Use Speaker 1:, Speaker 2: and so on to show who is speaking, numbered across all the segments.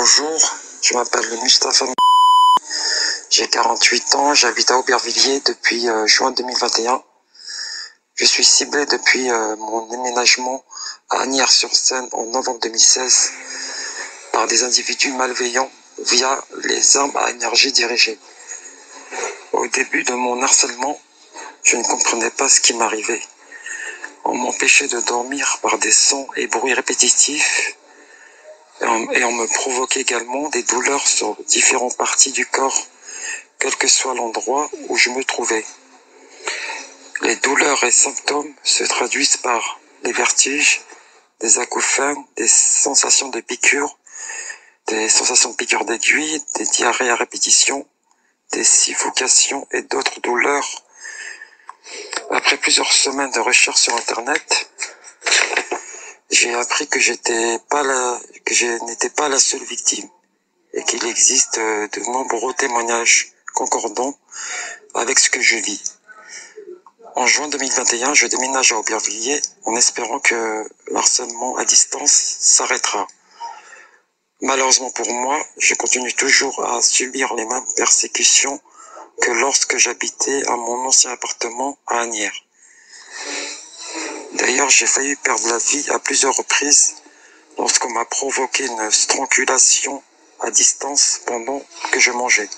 Speaker 1: Bonjour, je m'appelle Mustapha. J'ai 48 ans, j'habite à Aubervilliers depuis juin 2021. Je suis ciblé depuis mon déménagement à Asnières-sur-Seine en novembre 2016 par des individus malveillants via les armes à énergie dirigée. Au début de mon harcèlement, je ne comprenais pas ce qui m'arrivait. On m'empêchait de dormir par des sons et bruits répétitifs et on me provoquait également des douleurs sur différentes parties du corps, quel que soit l'endroit où je me trouvais. Les douleurs et symptômes se traduisent par des vertiges, des acouphènes, des sensations de piqûres, des sensations de piqûres d'aiguille, des diarrhées à répétition, des suffocations et d'autres douleurs. Après plusieurs semaines de recherche sur Internet, j'ai appris que je n'étais pas la seule victime et qu'il existe de nombreux témoignages concordants avec ce que je vis. En juin 2021, je déménage à Aubervilliers en espérant que l'harcèlement à distance s'arrêtera. Malheureusement pour moi, je continue toujours à subir les mêmes persécutions que lorsque j'habitais à mon ancien appartement à Asnières. D'ailleurs, j'ai failli perdre la vie à plusieurs reprises lorsqu'on m'a provoqué une strangulation à distance pendant que je mangeais.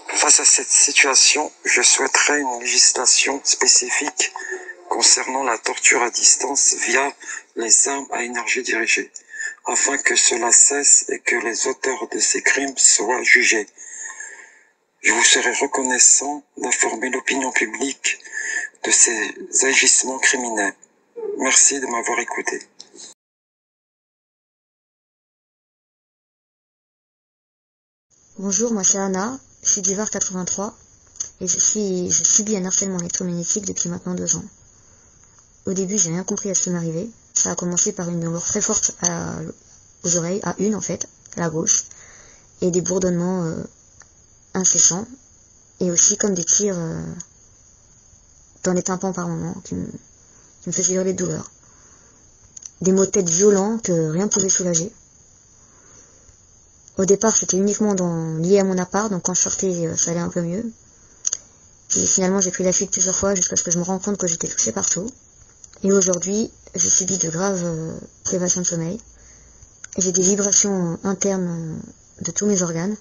Speaker 1: Face à cette situation, je souhaiterais une législation spécifique concernant la torture à distance via les armes à énergie dirigée, afin que cela cesse et que les auteurs de ces crimes soient jugés. Je vous serais reconnaissant d'informer l'opinion publique de ces agissements criminels. Merci de m'avoir écouté.
Speaker 2: Bonjour, moi c'est Anna, je suis du Var 83 et je subis un harcèlement électromagnétique depuis maintenant 2 ans. Au début, j'ai rien compris à ce qui m'arrivait. Ça a commencé par une douleur très forte aux oreilles, à la gauche, et des bourdonnements incessants, et aussi comme des tirs dans les tympans par moment, qui me faisaient hurler de douleur. Des maux de tête violents que rien ne pouvait soulager. Au départ, c'était uniquement lié à mon appart, donc quand je sortais, ça allait un peu mieux. Puis finalement, j'ai pris la fuite plusieurs fois jusqu'à ce que je me rende compte que j'étais touchée partout. Et aujourd'hui, je subis de graves privations de sommeil. J'ai des vibrations internes de tous mes organes.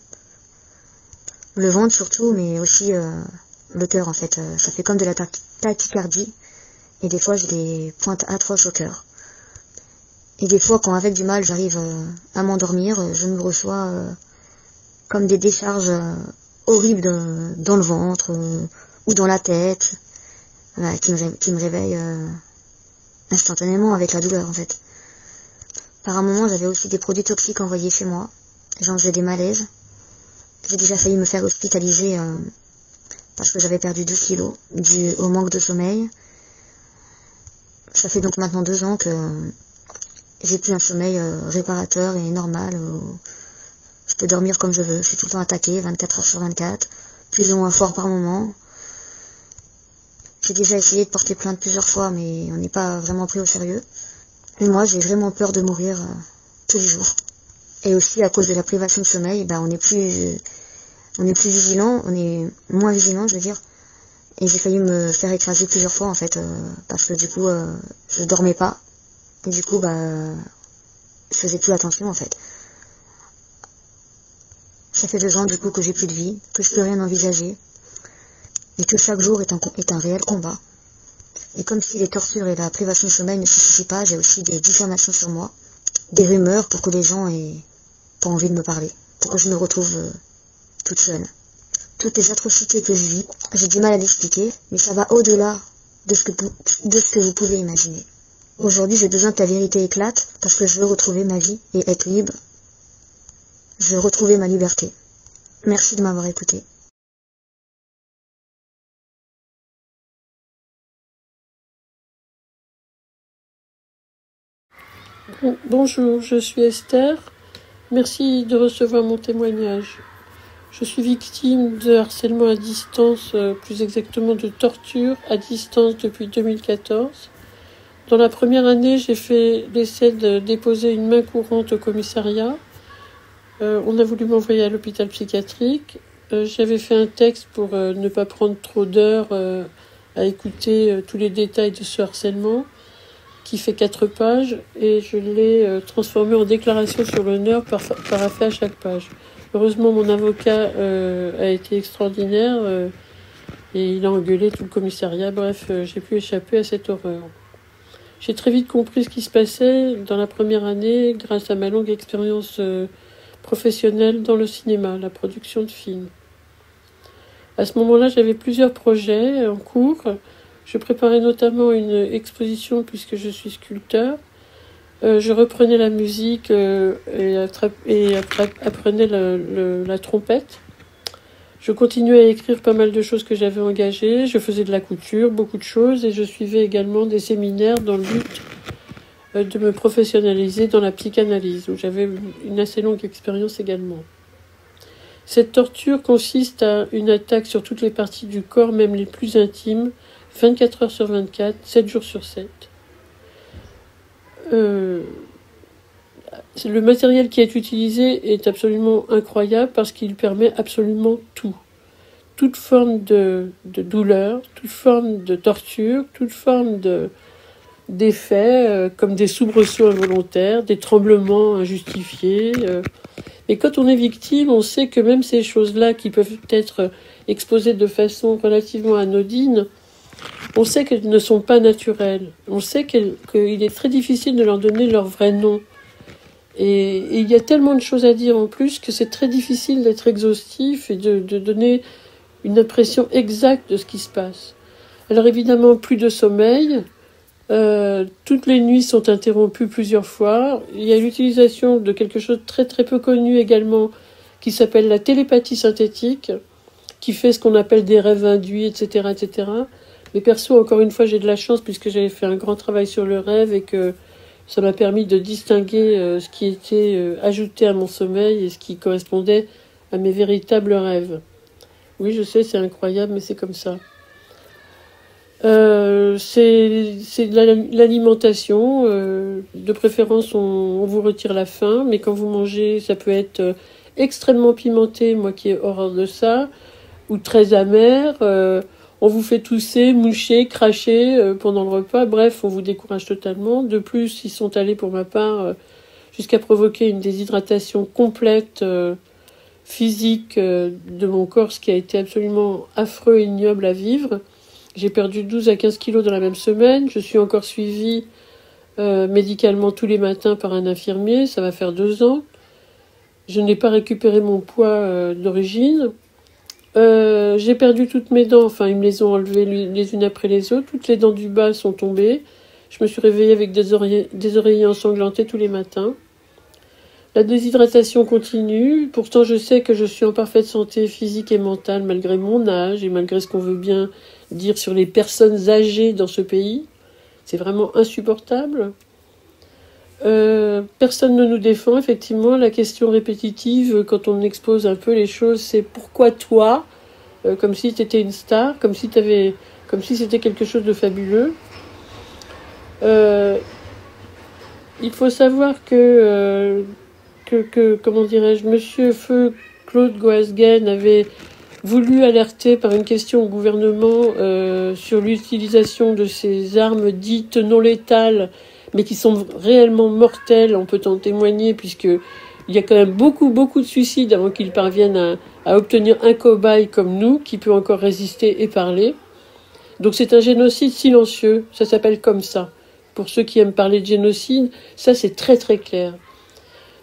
Speaker 2: Le ventre surtout, mais aussi le cœur en fait. Ça fait comme de la tachycardie. Et des fois, j'ai des pointes atroces au cœur. Et des fois, quand avec du mal, j'arrive à m'endormir, je me reçois comme des décharges horribles dans le ventre ou dans la tête, qui me réveillent instantanément avec la douleur en fait. Par un moment, j'avais aussi des produits toxiques envoyés chez moi. J'en faisais des malaises. J'ai déjà failli me faire hospitaliser parce que j'avais perdu 2 kilos dû au manque de sommeil. Ça fait donc maintenant 2 ans que j'ai plus un sommeil réparateur et normal. Je peux dormir comme je veux. Je suis tout le temps attaquée, 24 heures sur 24, plus ou moins fort par moment. J'ai déjà essayé de porter plainte plusieurs fois, mais on n'est pas vraiment pris au sérieux. Et moi, j'ai vraiment peur de mourir tous les jours. Et aussi, à cause de la privation de sommeil, on est plus vigilant, on est moins vigilant, je veux dire. Et j'ai failli me faire écraser plusieurs fois, en fait, parce que du coup, je dormais pas. Et du coup, je faisais plus attention, en fait. Ça fait 2 ans, du coup, que j'ai plus de vie, que je peux rien envisager. Et que chaque jour est un réel combat. Et comme si les tortures et la privation de sommeil ne suffisent pas, j'ai aussi des diffamations sur moi, des rumeurs pour que les gens aient pas envie de me parler, pour que je me retrouve toute seule. Toutes les atrocités que je vis, j'ai du mal à l'expliquer, mais ça va au-delà de ce que vous pouvez imaginer. Aujourd'hui, j'ai besoin que la vérité éclate, parce que je veux retrouver ma vie et être libre. Je veux retrouver ma liberté. Merci de m'avoir écouté.
Speaker 3: Bonjour, je suis Esther. Merci de recevoir mon témoignage. Je suis victime de harcèlement à distance, plus exactement de torture à distance depuis 2014. Dans la première année, j'ai fait l'essai de déposer une main courante au commissariat. On a voulu m'envoyer à l'hôpital psychiatrique. J'avais fait un texte pour ne pas prendre trop d'heures à écouter tous les détails de ce harcèlement, qui fait 4 pages, et je l'ai transformé en déclaration sur l'honneur paraphée à chaque page. Heureusement, mon avocat a été extraordinaire et il a engueulé tout le commissariat. Bref, j'ai pu échapper à cette horreur. J'ai très vite compris ce qui se passait dans la première année grâce à ma longue expérience professionnelle dans le cinéma, la production de films. À ce moment-là, j'avais plusieurs projets en cours. Je préparais notamment une exposition puisque je suis sculpteur. Je reprenais la musique et apprenais la trompette. Je continuais à écrire pas mal de choses que j'avais engagées. Je faisais de la couture, beaucoup de choses, et je suivais également des séminaires dans le but de me professionnaliser dans la psychanalyse, où j'avais une assez longue expérience également. Cette torture consiste à une attaque sur toutes les parties du corps, même les plus intimes, 24 heures sur 24, 7 jours sur 7. Le matériel qui est utilisé est absolument incroyable parce qu'il permet absolument tout. Toute forme de douleur, toute forme de torture, toute forme d'effets, comme des soubresauts involontaires, des tremblements injustifiés. Et quand on est victime, on sait que même ces choses-là qui peuvent être exposées de façon relativement anodine, on sait qu'elles ne sont pas naturelles. On sait qu'il est très difficile de leur donner leur vrai nom. Et il y a tellement de choses à dire en plus que c'est très difficile d'être exhaustif et de donner une impression exacte de ce qui se passe. Alors évidemment, plus de sommeil. Toutes les nuits sont interrompues plusieurs fois. Il y a l'utilisation de quelque chose de très très peu connu également qui s'appelle la télépathie synthétique, qui fait ce qu'on appelle des rêves induits, etc., etc. Mais perso, encore une fois, j'ai de la chance puisque j'avais fait un grand travail sur le rêve et que ça m'a permis de distinguer ce qui était ajouté à mon sommeil et ce qui correspondait à mes véritables rêves. Oui, je sais, c'est incroyable, mais c'est comme ça. C'est de l'alimentation. De préférence, on vous retire la faim, mais quand vous mangez, ça peut être extrêmement pimenté, moi qui ai horreur de ça, ou très amer. On vous fait tousser, moucher, cracher pendant le repas. Bref, on vous décourage totalement. De plus, ils sont allés, pour ma part, jusqu'à provoquer une déshydratation complète physique de mon corps, ce qui a été absolument affreux et ignoble à vivre. J'ai perdu 12 à 15 kilos dans la même semaine. Je suis encore suivie médicalement tous les matins par un infirmier. Ça va faire 2 ans. Je n'ai pas récupéré mon poids d'origine. J'ai perdu toutes mes dents, enfin ils me les ont enlevées les unes après les autres, toutes les dents du bas sont tombées, je me suis réveillée avec des oreillers ensanglantés tous les matins. La déshydratation continue, pourtant je sais que je suis en parfaite santé physique et mentale malgré mon âge et malgré ce qu'on veut bien dire sur les personnes âgées dans ce pays. C'est vraiment insupportable. Personne ne nous défend, effectivement. La question répétitive, quand on expose un peu les choses, c'est pourquoi toi, comme si tu étais une star, comme si c'était quelque chose de fabuleux. Il faut savoir que comment dirais-je, Monsieur Feu Claude Goasguen avait voulu alerter par une question au gouvernement sur l'utilisation de ces armes dites non létales, mais qui sont réellement mortels, on peut en témoigner, puisqu'il y a quand même beaucoup de suicides avant qu'ils parviennent à obtenir un cobaye comme nous, qui peut encore résister et parler. Donc c'est un génocide silencieux, ça s'appelle comme ça. Pour ceux qui aiment parler de génocide, ça c'est très très clair.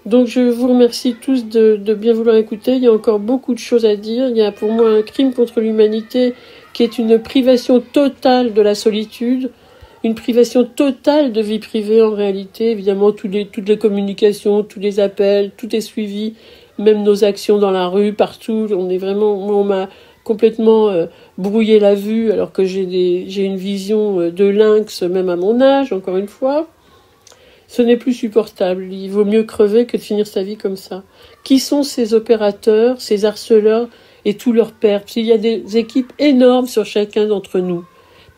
Speaker 3: Donc je vous remercie tous de bien vouloir écouter. Il y a encore beaucoup de choses à dire. Il y a pour moi un crime contre l'humanité qui est une privation totale de la solitude, une privation totale de vie privée en réalité. Évidemment, toutes les communications, tous les appels, tout est suivi, même nos actions dans la rue, partout. On m'a complètement brouillé la vue alors que j'ai une vision de lynx même à mon âge, encore une fois. Ce n'est plus supportable. Il vaut mieux crever que de finir sa vie comme ça. Qui sont ces opérateurs, ces harceleurs et tous leurs pairs? Il y a des équipes énormes sur chacun d'entre nous.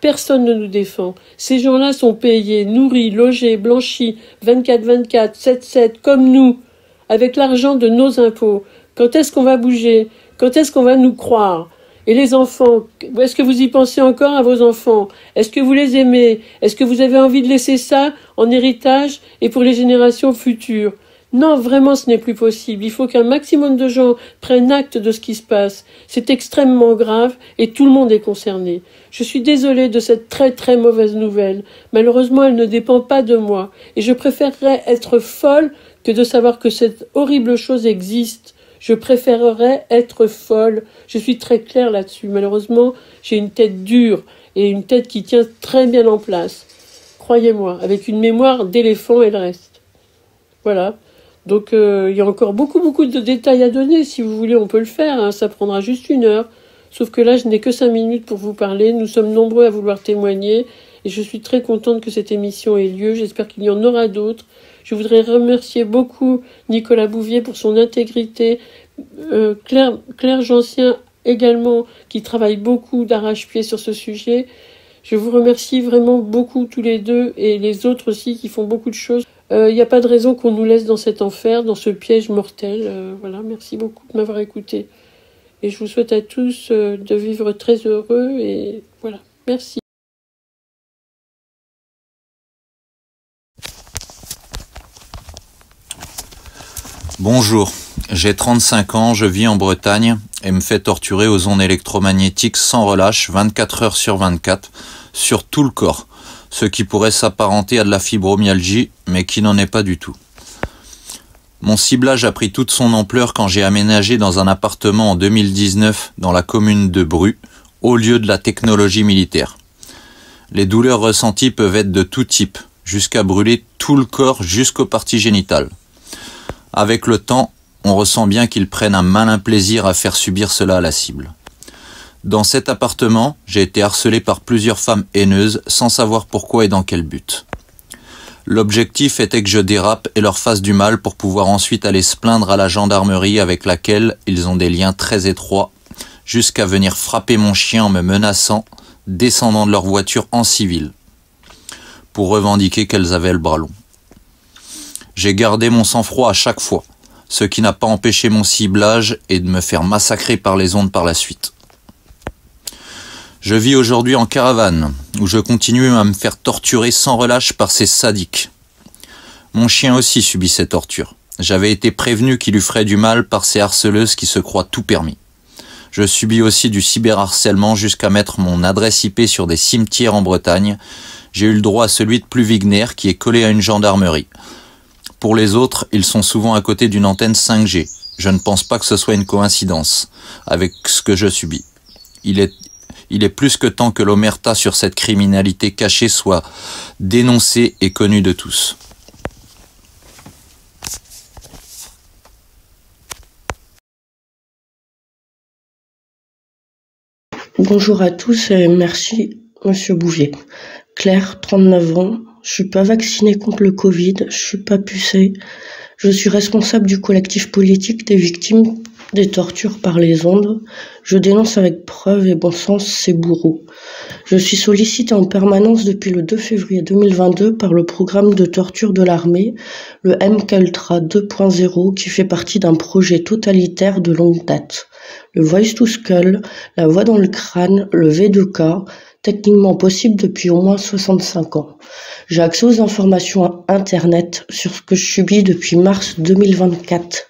Speaker 3: Personne ne nous défend. Ces gens-là sont payés, nourris, logés, blanchis, 24/24, 7/7, comme nous, avec l'argent de nos impôts? Quand est-ce qu'on va bouger? Quand est-ce qu'on va nous croire? Et les enfants, est-ce que vous y pensez encore à vos enfants? Est-ce que vous les aimez? Est-ce que vous avez envie de laisser ça en héritage et pour les générations futures? Non, vraiment, ce n'est plus possible. Il faut qu'un maximum de gens prennent acte de ce qui se passe. C'est extrêmement grave et tout le monde est concerné. Je suis désolée de cette très très mauvaise nouvelle. Malheureusement, elle ne dépend pas de moi. Et je préférerais être folle que de savoir que cette horrible chose existe. Je préférerais être folle. Je suis très claire là-dessus. Malheureusement, j'ai une tête dure et une tête qui tient très bien en place. Croyez-moi, avec une mémoire d'éléphant et le reste. Voilà. Donc, il y a encore beaucoup de détails à donner. Si vous voulez, on peut le faire. Hein. Ça prendra juste 1 heure. Sauf que là, je n'ai que 5 minutes pour vous parler. Nous sommes nombreux à vouloir témoigner. Et je suis très contente que cette émission ait lieu. J'espère qu'il y en aura d'autres. Je voudrais remercier beaucoup Nicolas Bouvier pour son intégrité. Claire Gensien également, qui travaille beaucoup d'arrache-pied sur ce sujet. Je vous remercie vraiment beaucoup tous les deux et les autres aussi qui font beaucoup de choses. Il n'y a pas de raison qu'on nous laisse dans cet enfer, dans ce piège mortel. Voilà, merci beaucoup de m'avoir écouté. Et je vous souhaite à tous de vivre très heureux et voilà, merci.
Speaker 4: Bonjour, j'ai 35 ans, je vis en Bretagne et me fais torturer aux ondes électromagnétiques sans relâche 24 heures sur 24 sur tout le corps. Ce qui pourrait s'apparenter à de la fibromyalgie, mais qui n'en est pas du tout. Mon ciblage a pris toute son ampleur quand j'ai aménagé dans un appartement en 2019 dans la commune de Bru, au lieu de la technologie militaire. Les douleurs ressenties peuvent être de tout type, jusqu'à brûler tout le corps jusqu'aux parties génitales. Avec le temps, on ressent bien qu'ils prennent un malin plaisir à faire subir cela à la cible. Dans cet appartement, j'ai été harcelé par plusieurs femmes haineuses sans savoir pourquoi et dans quel but. L'objectif était que je dérape et leur fasse du mal pour pouvoir ensuite aller se plaindre à la gendarmerie avec laquelle ils ont des liens très étroits, jusqu'à venir frapper mon chien en me menaçant, descendant de leur voiture en civil, pour revendiquer qu'elles avaient le bras long. J'ai gardé mon sang-froid à chaque fois, ce qui n'a pas empêché mon ciblage et de me faire massacrer par les ondes par la suite. Je vis aujourd'hui en caravane, où je continue à me faire torturer sans relâche par ces sadiques. Mon chien aussi subit ces tortures. J'avais été prévenu qu'il lui ferait du mal par ces harceleuses qui se croient tout permis. Je subis aussi du cyberharcèlement jusqu'à mettre mon adresse IP sur des cimetières en Bretagne. J'ai eu le droit à celui de Pluvigner qui est collé à une gendarmerie. Pour les autres, ils sont souvent à côté d'une antenne 5G. Je ne pense pas que ce soit une coïncidence avec ce que je subis. Il est plus que temps que l'omerta sur cette criminalité cachée soit dénoncée et connue de tous.
Speaker 5: Bonjour à tous et merci Monsieur Bouvier. Claire, 39 ans, je suis pas vaccinée contre le Covid, je suis pas pucée. Je suis responsable du collectif politique des victimes des tortures par les ondes. Je dénonce avec preuve et bon sens ces bourreaux. Je suis sollicitée en permanence depuis le 2 février 2022 par le programme de torture de l'armée, le MKUltra 2.0, qui fait partie d'un projet totalitaire de longue date. Le Voice to Skull, la voix dans le crâne, le V2K, techniquement possible depuis au moins 65 ans. J'ai accès aux informations Internet sur ce que je subis depuis mars 2024.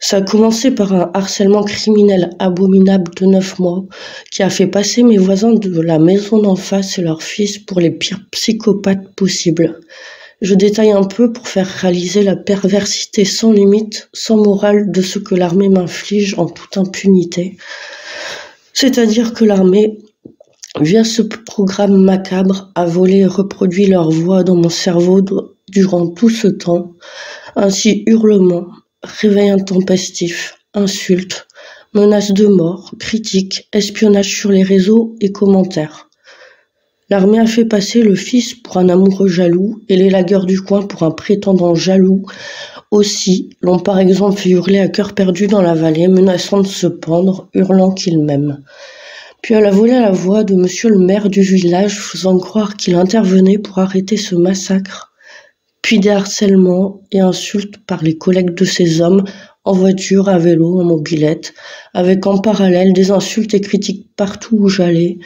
Speaker 5: Ça a commencé par un harcèlement criminel abominable de 9 mois qui a fait passer mes voisins de la maison d'en face et leurs fils pour les pires psychopathes possibles. Je détaille un peu pour faire réaliser la perversité sans limite, sans morale de ce que l'armée m'inflige en toute impunité. C'est-à-dire que l'armée, via ce programme macabre, a volé et reproduit leur voix dans mon cerveau durant tout ce temps. Ainsi, hurlements, réveil intempestif, insultes, menaces de mort, critiques, espionnage sur les réseaux et commentaires. L'armée a fait passer le fils pour un amoureux jaloux et les lagueurs du coin pour un prétendant jaloux. Aussi, l'ont par exemple fait hurler à cœur perdu dans la vallée, menaçant de se pendre, hurlant qu'il m'aime. Puis elle a volé la voix de monsieur le maire du village, faisant croire qu'il intervenait pour arrêter ce massacre puis des harcèlements et insultes par les collègues de ces hommes en voiture, à vélo, en mobilette, avec en parallèle des insultes et critiques partout où j'allais.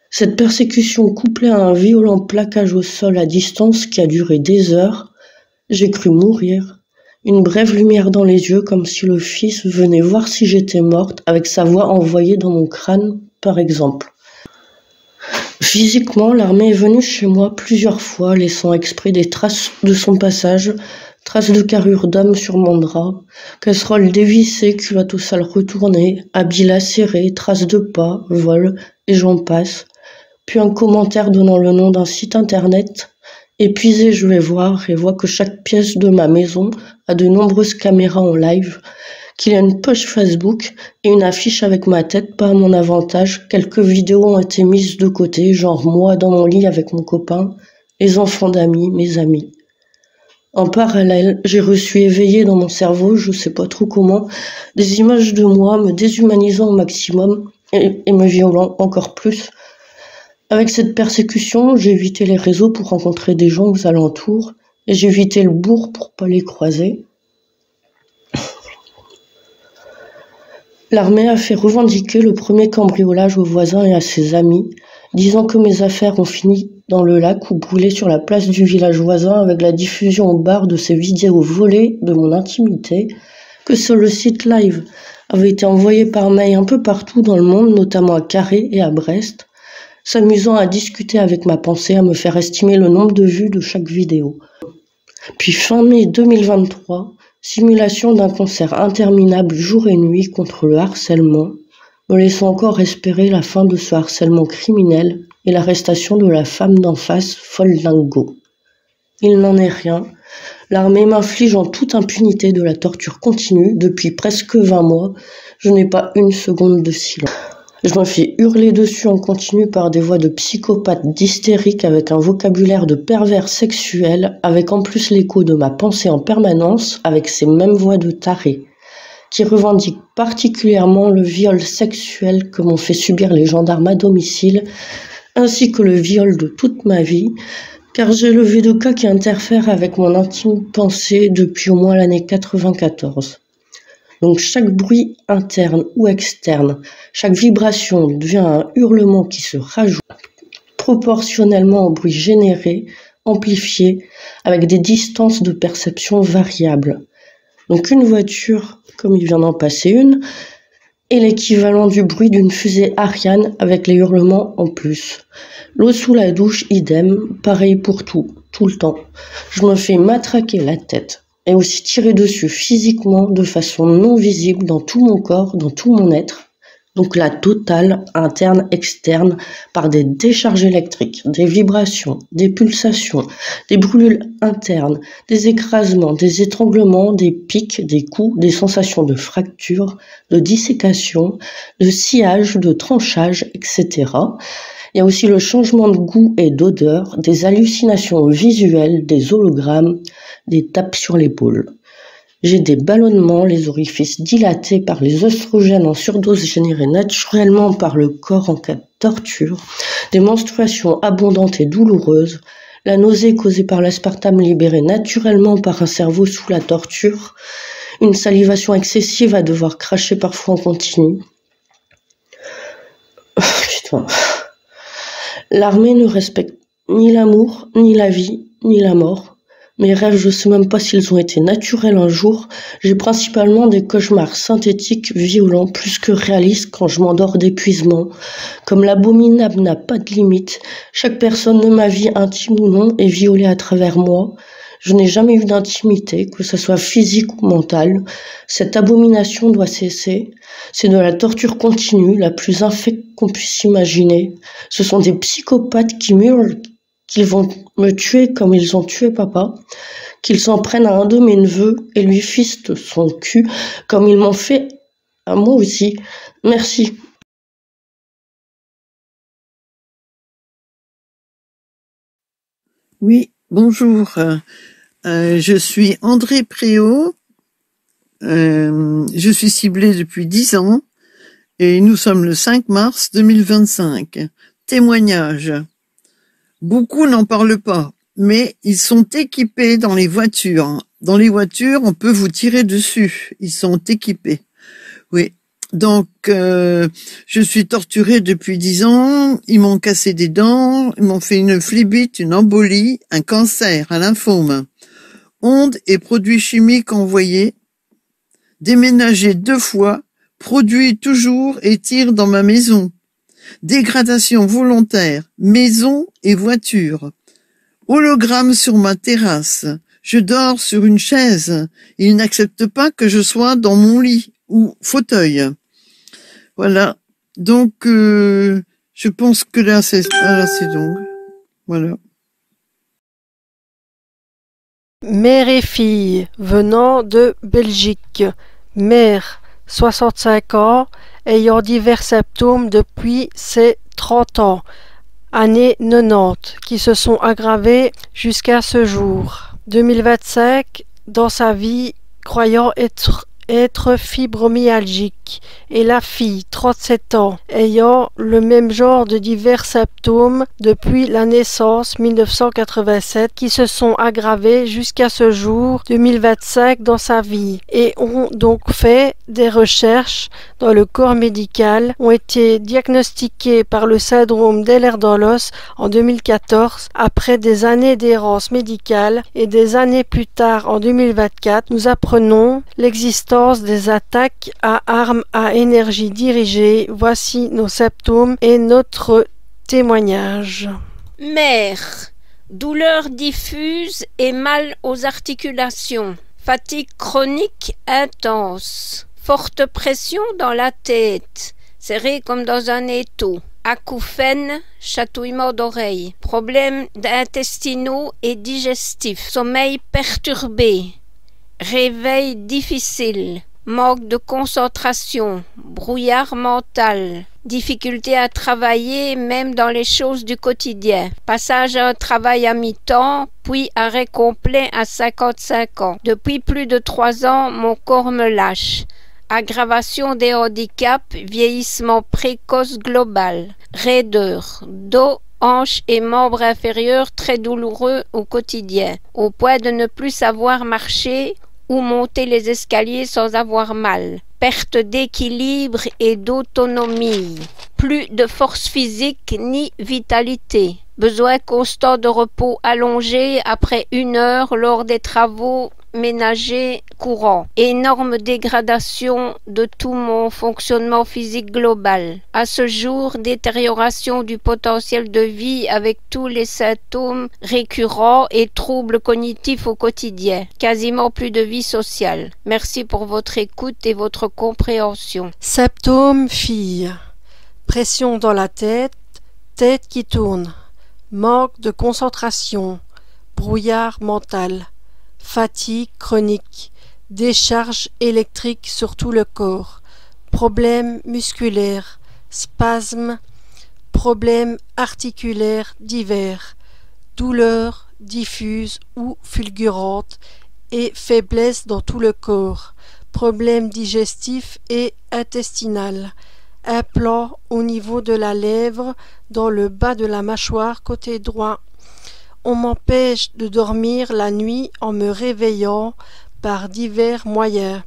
Speaker 5: Cette persécution couplée à un violent plaquage au sol à distance qui a duré des heures, j'ai cru mourir. Une brève lumière dans les yeux comme si le fils venait voir si j'étais morte avec sa voix envoyée dans mon crâne, par exemple. Physiquement, l'armée est venue chez moi plusieurs fois, laissant exprès des traces de son passage, traces de carrure d'homme sur mon drap, casserole dévissée, culotte au sale retournée, habits lacérés, traces de pas, vol, et j'en passe. Puis un commentaire donnant le nom d'un site internet. Épuisé, je vais voir et vois que chaque pièce de ma maison a de nombreuses caméras en live, qu'il y a une page Facebook et une affiche avec ma tête, pas à mon avantage. Quelques vidéos ont été mises de côté, genre moi dans mon lit avec mon copain, les enfants d'amis, mes amis. En parallèle, j'ai reçu éveillé dans mon cerveau, je sais pas trop comment, des images de moi me déshumanisant au maximum et me violant encore plus. Avec cette persécution, j'ai évité les réseaux pour rencontrer des gens aux alentours et j'ai évité le bourg pour pas les croiser. L'armée a fait revendiquer le premier cambriolage aux voisins et à ses amis, disant que mes affaires ont fini dans le lac ou brûlées sur la place du village voisin avec la diffusion au bar de ces vidéos volées de mon intimité, que sur le site live avait été envoyé par mail un peu partout dans le monde, notamment à Carré et à Brest, s'amusant à discuter avec ma pensée, à me faire estimer le nombre de vues de chaque vidéo. Puis fin mai 2023, simulation d'un concert interminable jour et nuit contre le harcèlement, me laissant encore espérer la fin de ce harcèlement criminel et l'arrestation de la femme d'en face, folle dingo. Il n'en est rien. L'armée m'inflige en toute impunité de la torture continue depuis presque 20 mois. Je n'ai pas une seconde de silence. Je me fais hurler dessus en continu par des voix de psychopathes d'hystériques avec un vocabulaire de pervers sexuel, avec en plus l'écho de ma pensée en permanence, avec ces mêmes voix de tarés, qui revendiquent particulièrement le viol sexuel que m'ont fait subir les gendarmes à domicile, ainsi que le viol de toute ma vie, car j'ai le V2K qui interfère avec mon intime pensée depuis au moins l'année 94. Donc chaque bruit interne ou externe, chaque vibration devient un hurlement qui se rajoute proportionnellement au bruit généré, amplifié, avec des distances de perception variables. Donc une voiture, comme il vient d'en passer une, est l'équivalent du bruit d'une fusée Ariane avec les hurlements en plus. L'eau sous la douche, idem, pareil pour tout le temps. Je me fais matraquer la tête et aussi tirer dessus physiquement de façon non visible dans tout mon corps, dans tout mon être. Donc la totale, interne, externe, par des décharges électriques, des vibrations, des pulsations, des brûlules internes, des écrasements, des étranglements, des pics, des coups, des sensations de fracture, de dissécation, de sciage, de tranchage, etc. Il y a aussi le changement de goût et d'odeur, des hallucinations visuelles, des hologrammes, des tapes sur l'épaule. J'ai des ballonnements, les orifices dilatés par les oestrogènes en surdose générés naturellement par le corps en cas de torture, des menstruations abondantes et douloureuses, la nausée causée par l'aspartame libéré naturellement par un cerveau sous la torture, une salivation excessive à devoir cracher parfois en continu. Putain. L'armée ne respecte ni l'amour, ni la vie, ni la mort. Mes rêves, je sais même pas s'ils ont été naturels un jour. J'ai principalement des cauchemars synthétiques, violents, plus que réalistes quand je m'endors d'épuisement. Comme l'abominable n'a pas de limite, chaque personne de ma vie, intime ou non, est violée à travers moi. Je n'ai jamais eu d'intimité, que ce soit physique ou mentale. Cette abomination doit cesser. C'est de la torture continue, la plus infecte qu'on puisse imaginer. Ce sont des psychopathes qui hurlent qu'ils vont me tuer comme ils ont tué papa, qu'ils s'en prennent à un de mes neveux et lui fistent son cul comme ils m'ont fait à moi aussi. Merci.
Speaker 6: Oui, bonjour. Je suis André Préau. Je suis ciblée depuis 10 ans et nous sommes le 5 mars 2025. Témoignage. Beaucoup n'en parlent pas. mais ils sont équipés dans les voitures. Dans les voitures, on peut vous tirer dessus. Ils sont équipés. Oui. Donc, je suis torturée depuis 10 ans. Ils m'ont cassé des dents. Ils m'ont fait une phlébite, une embolie, un cancer, un lymphome. Ondes et produits chimiques envoyés. Déménagé 2 fois. Produits toujours et tir dans ma maison. Dégradation volontaire. Maison et voiture. Hologramme sur ma terrasse. Je dors sur une chaise. Ils n'acceptent pas que je sois dans mon lit ou fauteuil. Voilà. Donc, je pense que là, c'est donc. Voilà.
Speaker 7: Mère et fille venant de Belgique. Mère, 65 ans, ayant divers symptômes depuis ses 30 ans, années 90, qui se sont aggravés jusqu'à ce jour. 2025, dans sa vie, croyant être fibromyalgique, et la fille, 37 ans, ayant le même genre de divers symptômes depuis la naissance 1987 qui se sont aggravés jusqu'à ce jour 2025 dans sa vie et ont donc fait des recherches dans le corps médical, ont été diagnostiqués par le syndrome d'Ehlers-Danlos en 2014 après des années d'errance médicale et des années plus tard en 2024 nous apprenons l'existence des attaques à armes à énergie dirigée. Voici nos symptômes et notre témoignage.
Speaker 8: Mère, douleur diffuse et mal aux articulations, fatigue chronique intense, forte pression dans la tête, serrée comme dans un étau, acouphènes, chatouillement d'oreilles, problèmes intestinaux et digestifs, sommeil perturbé, réveil difficile, manque de concentration, brouillard mental, difficulté à travailler même dans les choses du quotidien, passage à un travail à mi-temps, puis arrêt complet à 55 ans. Depuis plus de 3 ans, mon corps me lâche. Aggravation des handicaps, vieillissement précoce global, raideur, dos, hanches et membres inférieurs très douloureux au quotidien, au point de ne plus savoir marcher ou monter les escaliers sans avoir mal, perte d'équilibre et d'autonomie, plus de force physique ni vitalité, besoin constant de repos allongé après 1 heure lors des travaux ménagers courants, énorme dégradation de tout mon fonctionnement physique global. À ce jour, détérioration du potentiel de vie avec tous les symptômes récurrents et troubles cognitifs au quotidien. Quasiment plus de vie sociale. Merci pour votre écoute et votre compréhension.
Speaker 7: Symptômes fille. Pression dans la tête, tête qui tourne, manque de concentration, brouillard mental, fatigue chronique, décharge électrique sur tout le corps, problèmes musculaires, spasmes, problèmes articulaires divers, douleurs diffuses ou fulgurantes et faiblesse dans tout le corps, problèmes digestifs et intestinal, implant au niveau de la lèvre dans le bas de la mâchoire côté droit. On m'empêche de dormir la nuit en me réveillant par divers moyens.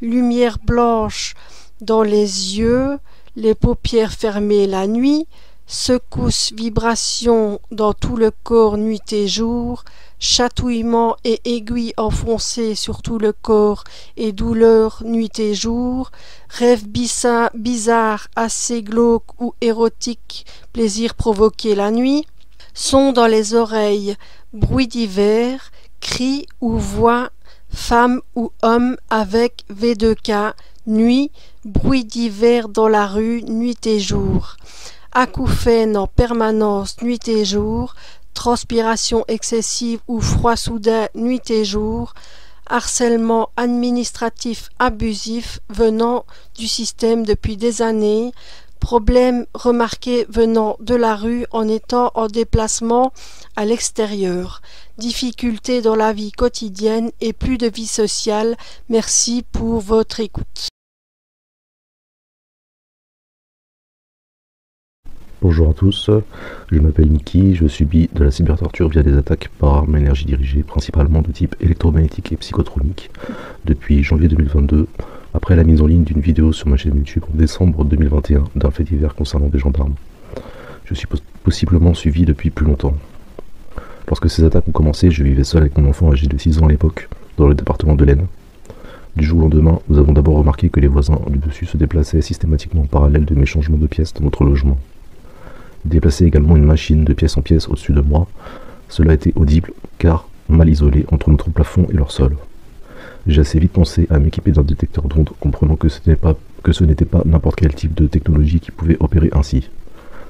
Speaker 7: Lumière blanche dans les yeux, les paupières fermées la nuit, secousses, vibrations dans tout le corps nuit et jour, chatouillements et aiguilles enfoncées sur tout le corps et douleurs nuit et jour, rêves bizarres assez glauques ou érotiques, plaisir provoqué la nuit, sons dans les oreilles, bruits divers, cris ou voix, femmes ou hommes avec V2K, nuit, bruits divers dans la rue, nuit et jour, acouphènes en permanence, nuit et jour, transpiration excessive ou froid soudain, nuit et jour, harcèlement administratif abusif venant du système depuis des années, problèmes remarqués venant de la rue en étant en déplacement à l'extérieur, difficultés dans la vie quotidienne et plus de vie sociale. Merci pour votre écoute.
Speaker 9: Bonjour à tous, je m'appelle Niki, je subis de la cybertorture via des attaques par armes à énergie dirigée, principalement de type électromagnétique et psychotronique, depuis janvier 2022, après la mise en ligne d'une vidéo sur ma chaîne YouTube en décembre 2021 d'un fait divers concernant des gendarmes. Je suis possiblement suivi depuis plus longtemps. Lorsque ces attaques ont commencé, je vivais seul avec mon enfant âgé de 6 ans à l'époque, dans le département de l'Aisne. Du jour au lendemain, nous avons d'abord remarqué que les voisins du dessus se déplaçaient systématiquement en parallèle de mes changements de pièces dans notre logement. Ils déplaçaient également une machine de pièce en pièce au-dessus de moi. Cela était audible car mal isolé entre notre plafond et leur sol. J'ai assez vite pensé à m'équiper d'un détecteur d'ondes, comprenant que ce n'était pas n'importe quel type de technologie qui pouvait opérer ainsi.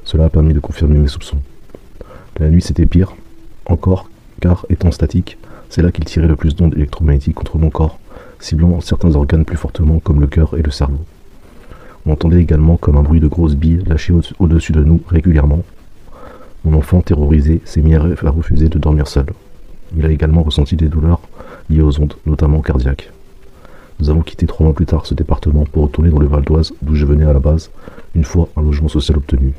Speaker 9: Cela a permis de confirmer mes soupçons. La nuit c'était pire, encore, car étant statique, c'est là qu'il tirait le plus d'ondes électromagnétiques contre mon corps, ciblant certains organes plus fortement comme le cœur et le cerveau. On entendait également comme un bruit de grosses billes lâchées au-dessus de nous régulièrement. Mon enfant, terrorisé, s'est mis à refuser de dormir seul. Il a également ressenti des douleurs liées aux ondes, notamment cardiaques. Nous avons quitté 3 mois plus tard ce département pour retourner dans le Val d'Oise, d'où je venais à la base, une fois un logement social obtenu.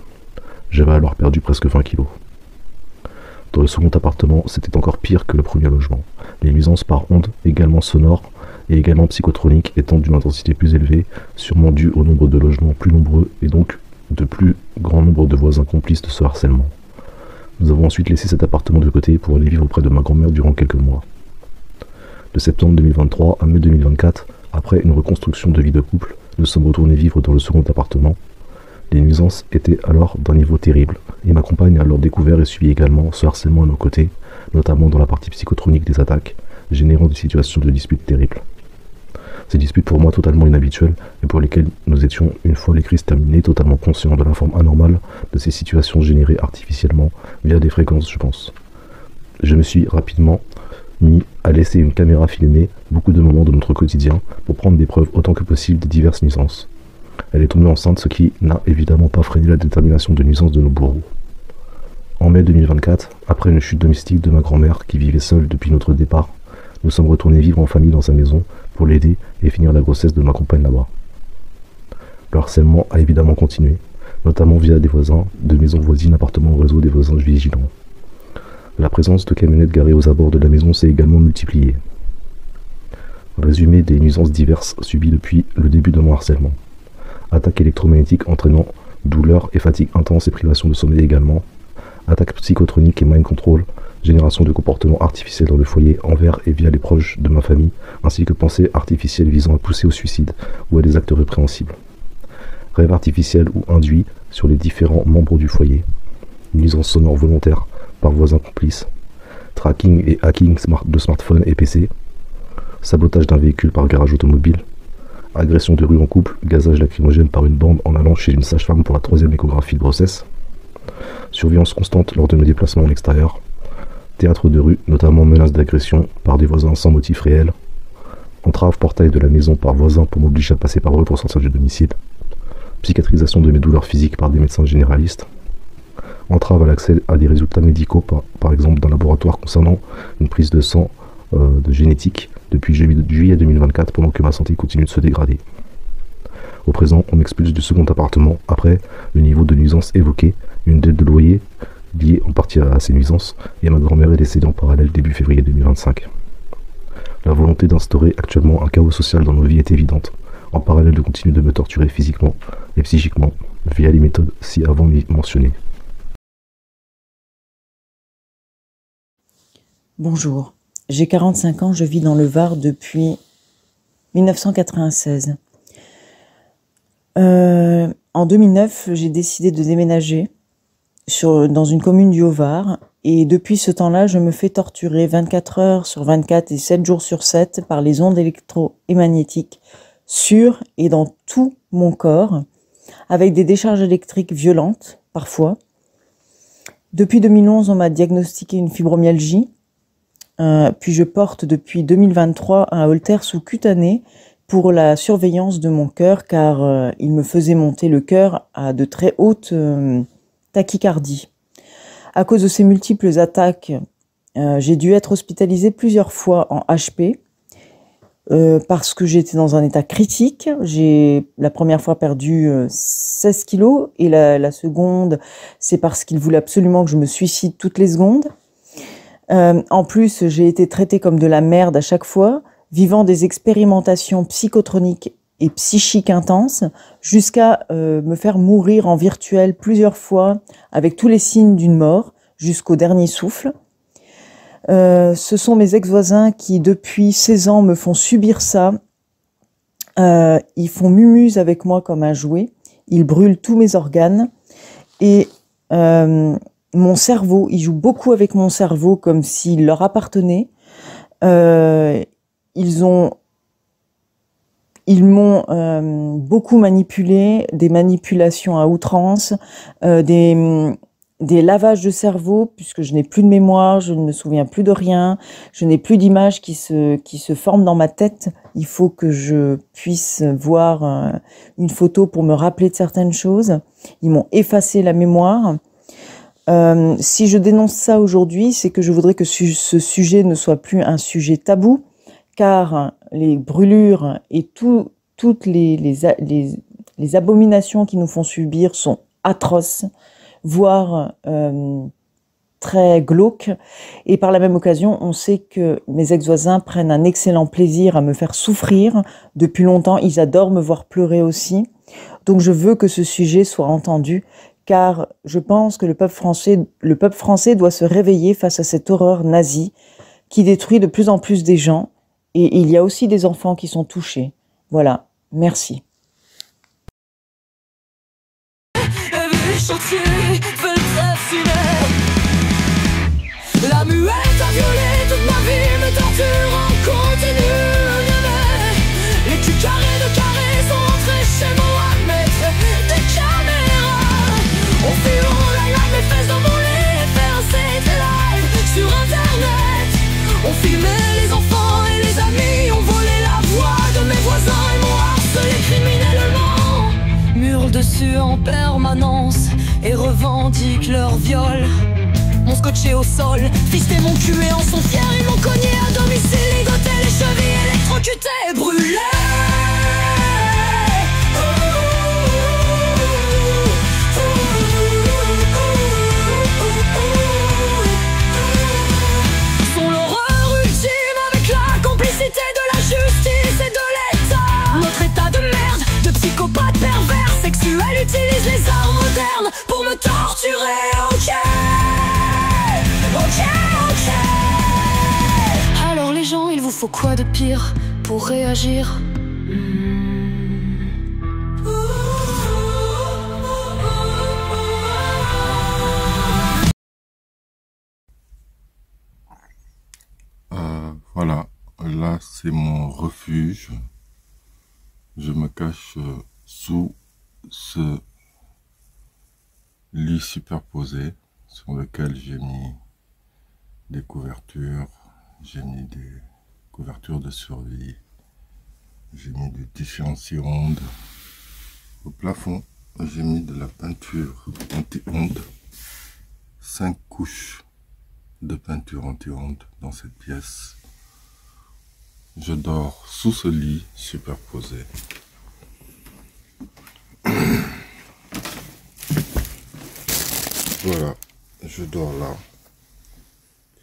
Speaker 9: J'avais alors perdu presque 20 kilos. Dans le second appartement, c'était encore pire que le premier logement. Les nuisances par ondes, également sonores, et également psychotroniques étant d'une intensité plus élevée, sûrement due au nombre de logements plus nombreux et donc de plus grand nombre de voisins complices de ce harcèlement. Nous avons ensuite laissé cet appartement de côté pour aller vivre auprès de ma grand-mère durant quelques mois. De septembre 2023 à mai 2024, après une reconstruction de vie de couple, nous sommes retournés vivre dans le second appartement. Les nuisances étaient alors d'un niveau terrible, et ma compagne a alors découvert et subi également ce harcèlement à nos côtés, notamment dans la partie psychotronique des attaques, générant des situations de disputes terribles. Ces disputes pour moi totalement inhabituelles et pour lesquelles nous étions, une fois les crises terminées, totalement conscients de la forme anormale de ces situations générées artificiellement via des fréquences, je pense. Je me suis rapidement mis à laisser une caméra filmer beaucoup de moments de notre quotidien pour prendre des preuves autant que possible des diverses nuisances. Elle est tombée enceinte, ce qui n'a évidemment pas freiné la détermination de nuisance de nos bourreaux. En mai 2024, après une chute domestique de ma grand-mère qui vivait seule depuis notre départ, nous sommes retournés vivre en famille dans sa maison pour l'aider et finir la grossesse de ma compagne là-bas. Le harcèlement a évidemment continué, notamment via des voisins, de maisons voisines appartenant au réseau des voisins vigilants. La présence de camionnettes garées aux abords de la maison s'est également multipliée. Résumé des nuisances diverses subies depuis le début de mon harcèlement. Attaques électromagnétiques entraînant douleur et fatigue intense et privation de sommeil également. Attaques psychotroniques et mind control, génération de comportements artificiels dans le foyer envers et via les proches de ma famille, ainsi que pensées artificielles visant à pousser au suicide ou à des actes répréhensibles. Rêves artificiels ou induits sur les différents membres du foyer. Nuisance sonore volontaire par voisins complices. Tracking et hacking de smartphones et PC. Sabotage d'un véhicule par garage automobile. Agression de rue en couple, gazage lacrymogène par une bande en allant chez une sage-femme pour la 3e échographie de grossesse. Surveillance constante lors de mes déplacements en extérieur. Théâtre de rue, notamment menaces d'agression par des voisins sans motif réel. Entrave portail de la maison par voisins pour m'obliger à passer par eux pour sortir du domicile. Psychiatrisation de mes douleurs physiques par des médecins généralistes. Entrave à l'accès à des résultats médicaux, par exemple d'un laboratoire concernant une prise de sang de génétique depuis juillet 2024 pendant que ma santé continue de se dégrader. Au présent, on m'expulse du second appartement après le niveau de nuisance évoqué, une dette de loyer liée en partie à ces nuisances, et ma grand-mère est décédée en parallèle début février 2025. La volonté d'instaurer actuellement un chaos social dans nos vies est évidente, en parallèle de continuer de me torturer physiquement et psychiquement via les méthodes ci-avant mentionnées.
Speaker 10: Bonjour, j'ai 45 ans, je vis dans le Var depuis 1996. En 2009, j'ai décidé de déménager dans une commune du Haut-Var et depuis ce temps-là, je me fais torturer 24 heures sur 24 et 7 jours sur 7 par les ondes électro et magnétiques sur et dans tout mon corps avec des décharges électriques violentes parfois. Depuis 2011, on m'a diagnostiqué une fibromyalgie. Puis je porte depuis 2023 un holter sous-cutané pour la surveillance de mon cœur car il me faisait monter le cœur à de très hautes tachycardies. À cause de ces multiples attaques, j'ai dû être hospitalisée plusieurs fois en HP. parce que j'étais dans un état critique. J'ai la première fois perdu 16 kilos et la seconde, c'est parce qu'il voulait absolument que je me suicide toutes les secondes. En plus, j'ai été traitée comme de la merde à chaque fois, vivant des expérimentations psychotroniques et psychiques intenses, jusqu'à me faire mourir en virtuel plusieurs fois, avec tous les signes d'une mort, jusqu'au dernier souffle. Ce sont mes ex-voisins qui, depuis 16 ans, me font subir ça. Ils font mumuse avec moi comme un jouet. Ils brûlent tous mes organes. Et mon cerveau, ils jouent beaucoup avec mon cerveau comme s'il leur appartenait. Ils m'ont beaucoup manipulé, des manipulations à outrance, des lavages de cerveau, puisque je n'ai plus de mémoire, je ne me souviens plus de rien, je n'ai plus d'images qui se forment dans ma tête. Il faut que je puisse voir une photo pour me rappeler de certaines choses. Ils m'ont effacé la mémoire. Si je dénonce ça aujourd'hui, c'est que je voudrais que ce sujet ne soit plus un sujet tabou, car les brûlures et toutes les abominations qui nous font subir sont atroces, voire très glauques. Et par la même occasion, on sait que mes ex-voisins prennent un excellent plaisir à me faire souffrir. Depuis longtemps, ils adorent me voir pleurer aussi. Donc je veux que ce sujet soit entendu, car je pense que le peuple français doit se réveiller face à cette horreur nazie qui détruit de plus en plus des gens. Et il y a aussi des enfants qui sont touchés. Voilà, merci.
Speaker 11: La muette a violé toute ma vie, me torture en continu. Les culs carrés de carrés sont rentrés chez Mohamed. Des caméras, on filme mes fesses dans mon lit et faire un set live sur internet. On filmait les enfants et les amis, on volait la voix de mes voisins et m'ont harcelé criminellement. Hurlent dessus en permanence et revendiquent leur viol. M'ont scotché au sol, fisté mon cul et en sont fiers. Ils m'ont cogné à domicile, ligoté les chevilles, électrocuté et brûlé. Sont l'horreur ultime avec la complicité de la justice et de l'État. Notre état de merde, de psychopathe pervers sexuel utilise les armes modernes pour me torturer, ok. Alors les gens, il vous faut quoi de pire pour réagir?
Speaker 12: Voilà, là c'est mon refuge. Je me cache sous ce lit superposé sur lequel j'ai mis des couvertures, j'ai mis des couvertures de survie, j'ai mis du tissu anti-ondes. Au plafond, j'ai mis de la peinture anti-ondes, 5 couches de peinture anti-ondes dans cette pièce. Je dors sous ce lit superposé. Voilà, je dors là.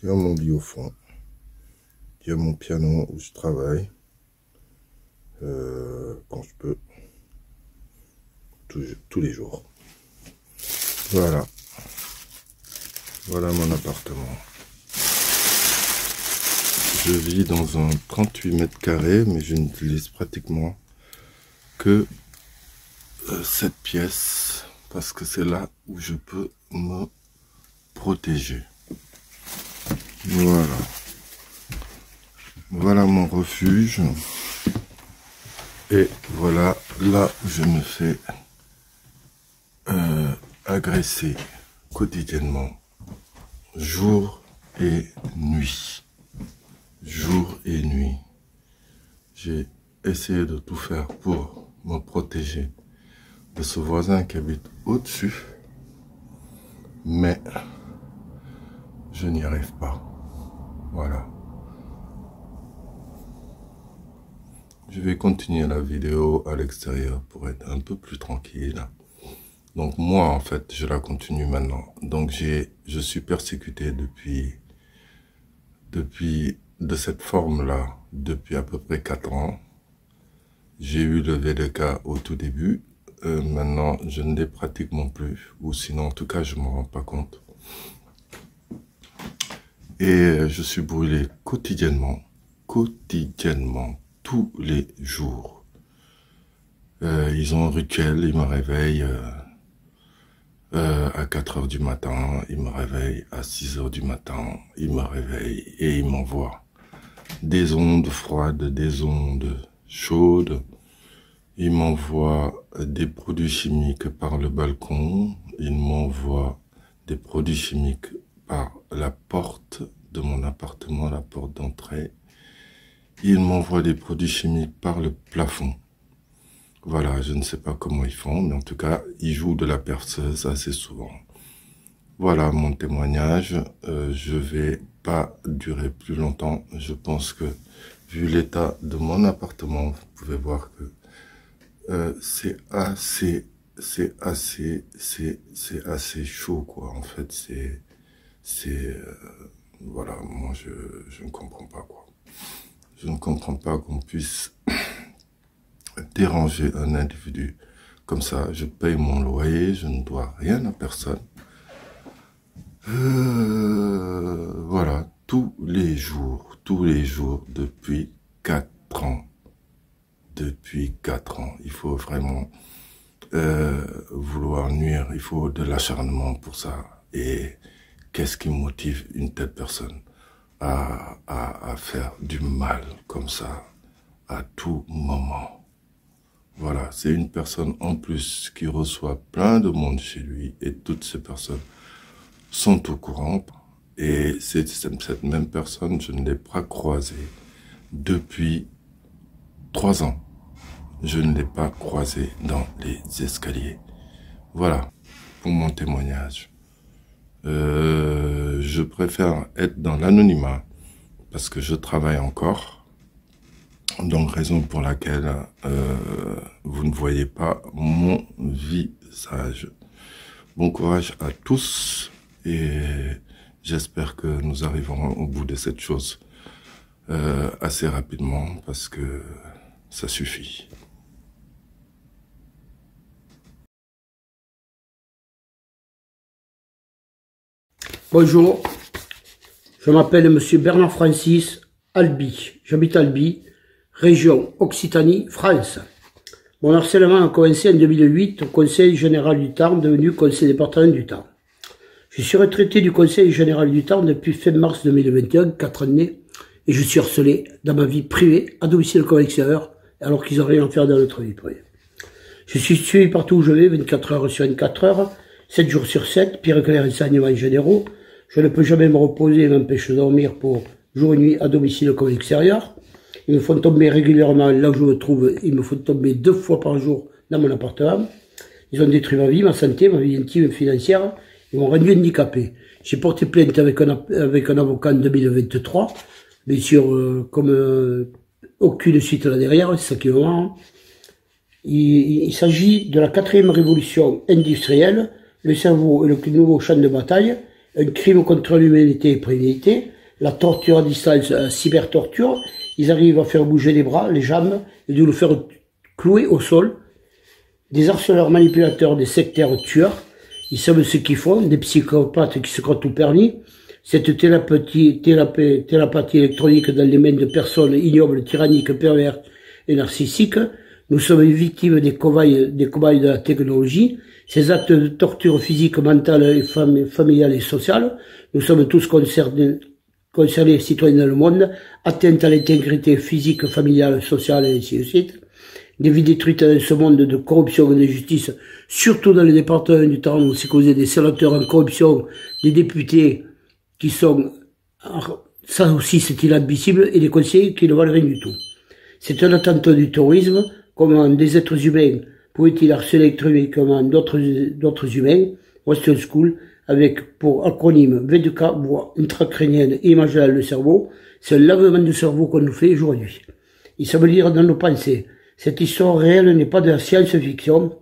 Speaker 12: Il y a mon lit au fond. Il y a mon piano où je travaille. Quand je peux. Tous les jours. Voilà. Voilà mon appartement. Je vis dans un 38 mètres carrés, mais je n'utilise pratiquement que cette pièce, parce que c'est là où je peux me protéger. Voilà. Voilà mon refuge. Et voilà là où je me fais agresser quotidiennement, jour et nuit. Jour et nuit. J'ai essayé de tout faire pour me protéger de ce voisin qui habite au-dessus, mais je n'y arrive pas. Voilà. Je vais continuer la vidéo à l'extérieur pour être un peu plus tranquille. Donc moi, en fait, je la continue maintenant. Donc je suis persécuté de cette forme-là depuis à peu près 4 ans. J'ai eu le VDK au tout début. Maintenant, je ne les pratiquement plus. Ou sinon, en tout cas, je ne m'en rends pas compte. Et je suis brûlé quotidiennement, tous les jours. Ils ont un rituel, ils me réveillent à 4 heures du matin, ils me réveillent à 6 heures du matin, ils me réveillent et ils m'envoient des ondes froides, des ondes chaudes. Ils m'envoient des produits chimiques par le balcon, ils m'envoient des produits chimiques par la porte de mon appartement, la porte d'entrée. Ils m'envoient des produits chimiques par le plafond. Voilà, je ne sais pas comment ils font, mais en tout cas, ils jouent de la perceuse assez souvent. Voilà mon témoignage. Je vais pas durer plus longtemps. Je pense que, vu l'état de mon appartement, vous pouvez voir que c'est assez chaud, quoi. En fait, voilà, moi je ne comprends pas, quoi. Je ne comprends pas qu'on puisse déranger un individu comme ça. Je paye mon loyer, je ne dois rien à personne. Voilà, tous les jours, depuis 4 ans. Depuis 4 ans, il faut vraiment vouloir nuire, il faut de l'acharnement pour ça. Et qu'est-ce qui motive une telle personne à faire du mal comme ça à tout moment? Voilà, c'est une personne en plus qui reçoit plein de monde chez lui et toutes ces personnes sont au courant. Et cette même personne, je ne l'ai pas croisée depuis 3 ans. Je ne l'ai pas croisée dans les escaliers. Voilà, pour mon témoignage. Je préfère être dans l'anonymat parce que je travaille encore. Donc, raison pour laquelle vous ne voyez pas mon visage. Bon courage à tous et j'espère que nous arriverons au bout de cette chose assez rapidement parce que ça suffit.
Speaker 13: Bonjour, je m'appelle Monsieur Bernard Francis Albi. J'habite Albi, région Occitanie, France. Mon harcèlement a commencé en 2008 au Conseil Général du Tarn, devenu Conseil départemental du Tarn. Je suis retraité du Conseil Général du Tarn depuis fin mars 2021, 4 années, et je suis harcelé dans ma vie privée, à domicile comme à l'extérieur, alors qu'ils n'ont rien à faire dans notre vie privée. Je suis suivi partout où je vais, 24 heures sur 24 heures, 7 jours sur 7, pire que les renseignements généraux. Je ne peux jamais me reposer et m'empêcher de dormir pour jour et nuit à domicile comme à l'extérieur. Ils me font tomber régulièrement là où je me trouve. Ils me font tomber 2 fois par jour dans mon appartement. Ils ont détruit ma vie, ma santé, ma vie intime et financière. Ils m'ont rendu handicapé. J'ai porté plainte avec un avocat en 2023. Bien sûr, comme aucune suite là derrière, c'est ça qui est marrant. Il s'agit de la 4e révolution industrielle. Le cerveau est le nouveau champ de bataille. Un crime contre l'humanité prémédité, la torture à distance, cyber-torture. Ils arrivent à faire bouger les bras, les jambes, et de nous faire clouer au sol. Des harceleurs manipulateurs, des sectaires tueurs. Ils savent ce qu'ils font, des psychopathes qui se croient tout permis. Cette télépathie électronique dans les mains de personnes ignobles, tyranniques, perverses et narcissiques. Nous sommes victimes des cobayes de la technologie. Ces actes de torture physique, mentale, et familiale et sociale, nous sommes tous concernés, citoyens dans le monde, atteints à l'intégrité physique, familiale, sociale et ainsi de suite. Des vies détruites dans ce monde de corruption et de justice, surtout dans les départements du Tarn où c'est causé des sénateurs en corruption, des députés qui sont, ça aussi c'est inadmissible, et des conseillers qui ne valent rien du tout. C'est un attentat du terrorisme. Comment des êtres humains pouvaient-ils harceler électroniquement d'autres humains? Western School, avec pour acronyme V2K, voie intracrânienne et image dans le cerveau. C'est un lavement de cerveau qu'on nous fait jour et nuit. Ils savent lire dans nos pensées. Cette histoire réelle n'est pas de la science-fiction.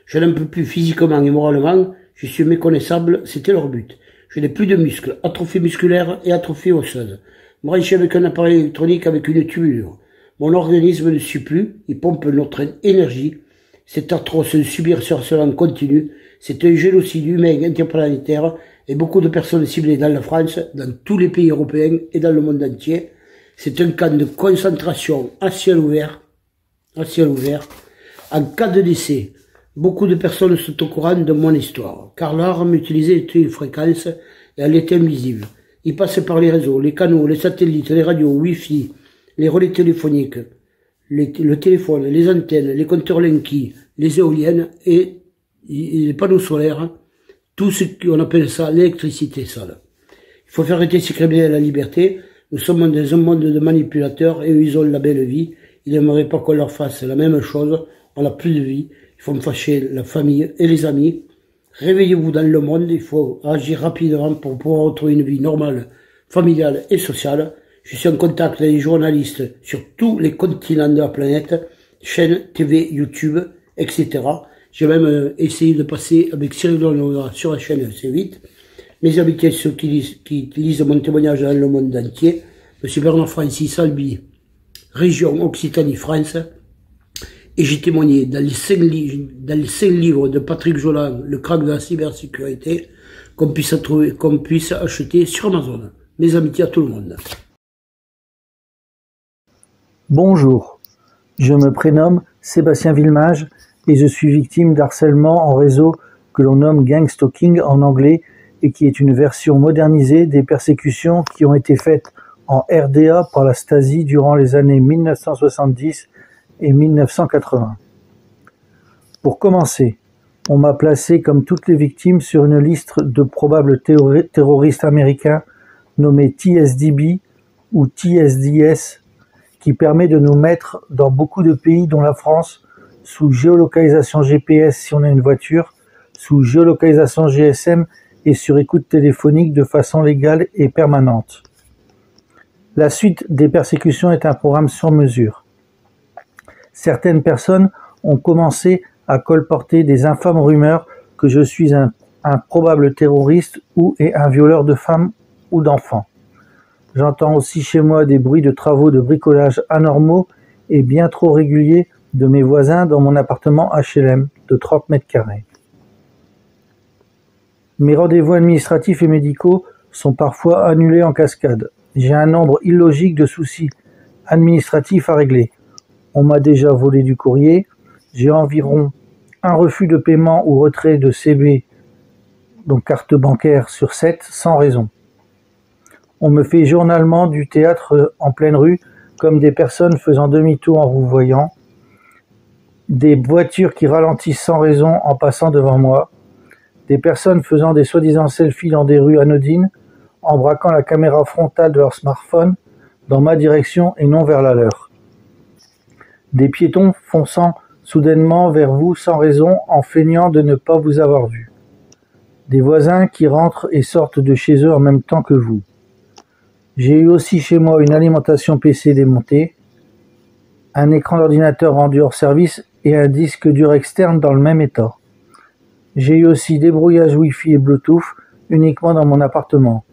Speaker 13: Je n'en peux plus physiquement et moralement. Je suis méconnaissable, c'était leur but. Je n'ai plus de muscles, atrophie musculaire et atrophie osseuse. Branché avec un appareil électronique avec une tubulure. Mon organisme ne suit plus, il pompe notre énergie. C'est atroce de subir ce harcèlement continu. C'est un génocide humain interplanétaire et beaucoup de personnes ciblées dans la France, dans tous les pays européens et dans le monde entier. C'est un camp de concentration à ciel ouvert. En cas de décès, beaucoup de personnes sont au courant de mon histoire, car l'arme utilisée est une fréquence et elle est invisible. Il passe par les réseaux, les canaux, les satellites, les radios, Wi-Fi, les relais téléphoniques, le téléphone, les antennes, les compteurs Linky, les éoliennes et les panneaux solaires, tout ce qu'on appelle ça l'électricité sale. Il faut faire arrêter ces criminels à la liberté. Nous sommes dans un monde de manipulateurs et eux, ils ont la belle vie. Ils n'aimeraient pas qu'on leur fasse la même chose. On n'a plus de vie. Il faut me fâcher la famille et les amis. Réveillez-vous dans le monde. Il faut agir rapidement pour pouvoir retrouver une vie normale, familiale et sociale. Je suis en contact avec les journalistes sur tous les continents de la planète, chaînes, TV, YouTube, etc. J'ai même essayé de passer avec Cyril Hanouna sur la chaîne C8. Mes amitiés, ceux qui lisent mon témoignage dans le monde entier. Monsieur Bernard Francis Albi, région Occitanie, France. Et j'ai témoigné dans les 5 livres de Patrick Jolan, Le crack de la cybersécurité, qu'on puisse acheter sur Amazon. Mes amitiés à tout le monde.
Speaker 14: Bonjour, je me prénomme Sébastien Villemage et je suis victime d'harcèlement en réseau que l'on nomme gang stalking en anglais et qui est une version modernisée des persécutions qui ont été faites en RDA par la Stasi durant les années 1970 et 1980. Pour commencer, on m'a placé comme toutes les victimes sur une liste de probables terroristes américains nommés TSDB ou TSDS qui permet de nous mettre dans beaucoup de pays dont la France sous géolocalisation GPS si on a une voiture, sous géolocalisation GSM et sur écoute téléphonique de façon légale et permanente. La suite des persécutions est un programme sur mesure. Certaines personnes ont commencé à colporter des infâmes rumeurs que je suis un probable terroriste ou un violeur de femmes ou d'enfants. J'entends aussi chez moi des bruits de travaux de bricolage anormaux et bien trop réguliers de mes voisins dans mon appartement HLM de 30 mètres carrés. Mes rendez-vous administratifs et médicaux sont parfois annulés en cascade. J'ai un nombre illogique de soucis administratifs à régler. On m'a déjà volé du courrier. J'ai environ un refus de paiement ou retrait de CB, donc carte bancaire, sur 7, sans raison. On me fait journalement du théâtre en pleine rue, comme des personnes faisant demi-tour en vous voyant, des voitures qui ralentissent sans raison en passant devant moi, des personnes faisant des soi-disant selfies dans des rues anodines, en braquant la caméra frontale de leur smartphone dans ma direction et non vers la leur. Des piétons fonçant soudainement vers vous sans raison en feignant de ne pas vous avoir vu. Des voisins qui rentrent et sortent de chez eux en même temps que vous. J'ai eu aussi chez moi une alimentation PC démontée, un écran d'ordinateur rendu hors service et un disque dur externe dans le même état. J'ai eu aussi des brouillages Wi-Fi et Bluetooth uniquement dans mon appartement.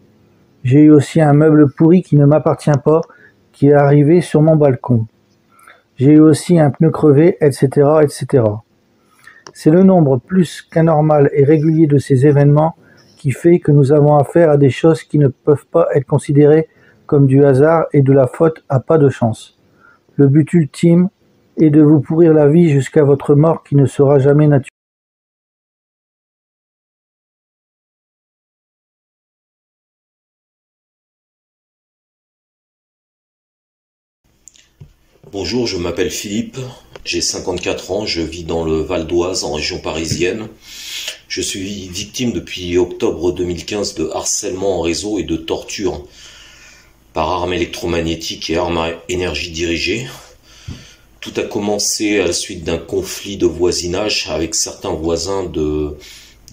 Speaker 14: J'ai eu aussi un meuble pourri qui ne m'appartient pas, qui est arrivé sur mon balcon. J'ai eu aussi un pneu crevé, etc., etc. C'est le nombre plus qu'anormal et régulier de ces événements qui fait que nous avons affaire à des choses qui ne peuvent pas être considérées comme du hasard et de la faute à pas de chance. Le but ultime est de vous pourrir la vie jusqu'à votre mort qui ne sera jamais naturelle.
Speaker 15: Bonjour, je m'appelle Philippe, j'ai 54 ans, je vis dans le Val d'Oise, en région parisienne. Je suis victime depuis octobre 2015 de harcèlement en réseau et de torture par armes électromagnétiques et armes à énergie dirigée. Tout a commencé à la suite d'un conflit de voisinage avec certains voisins de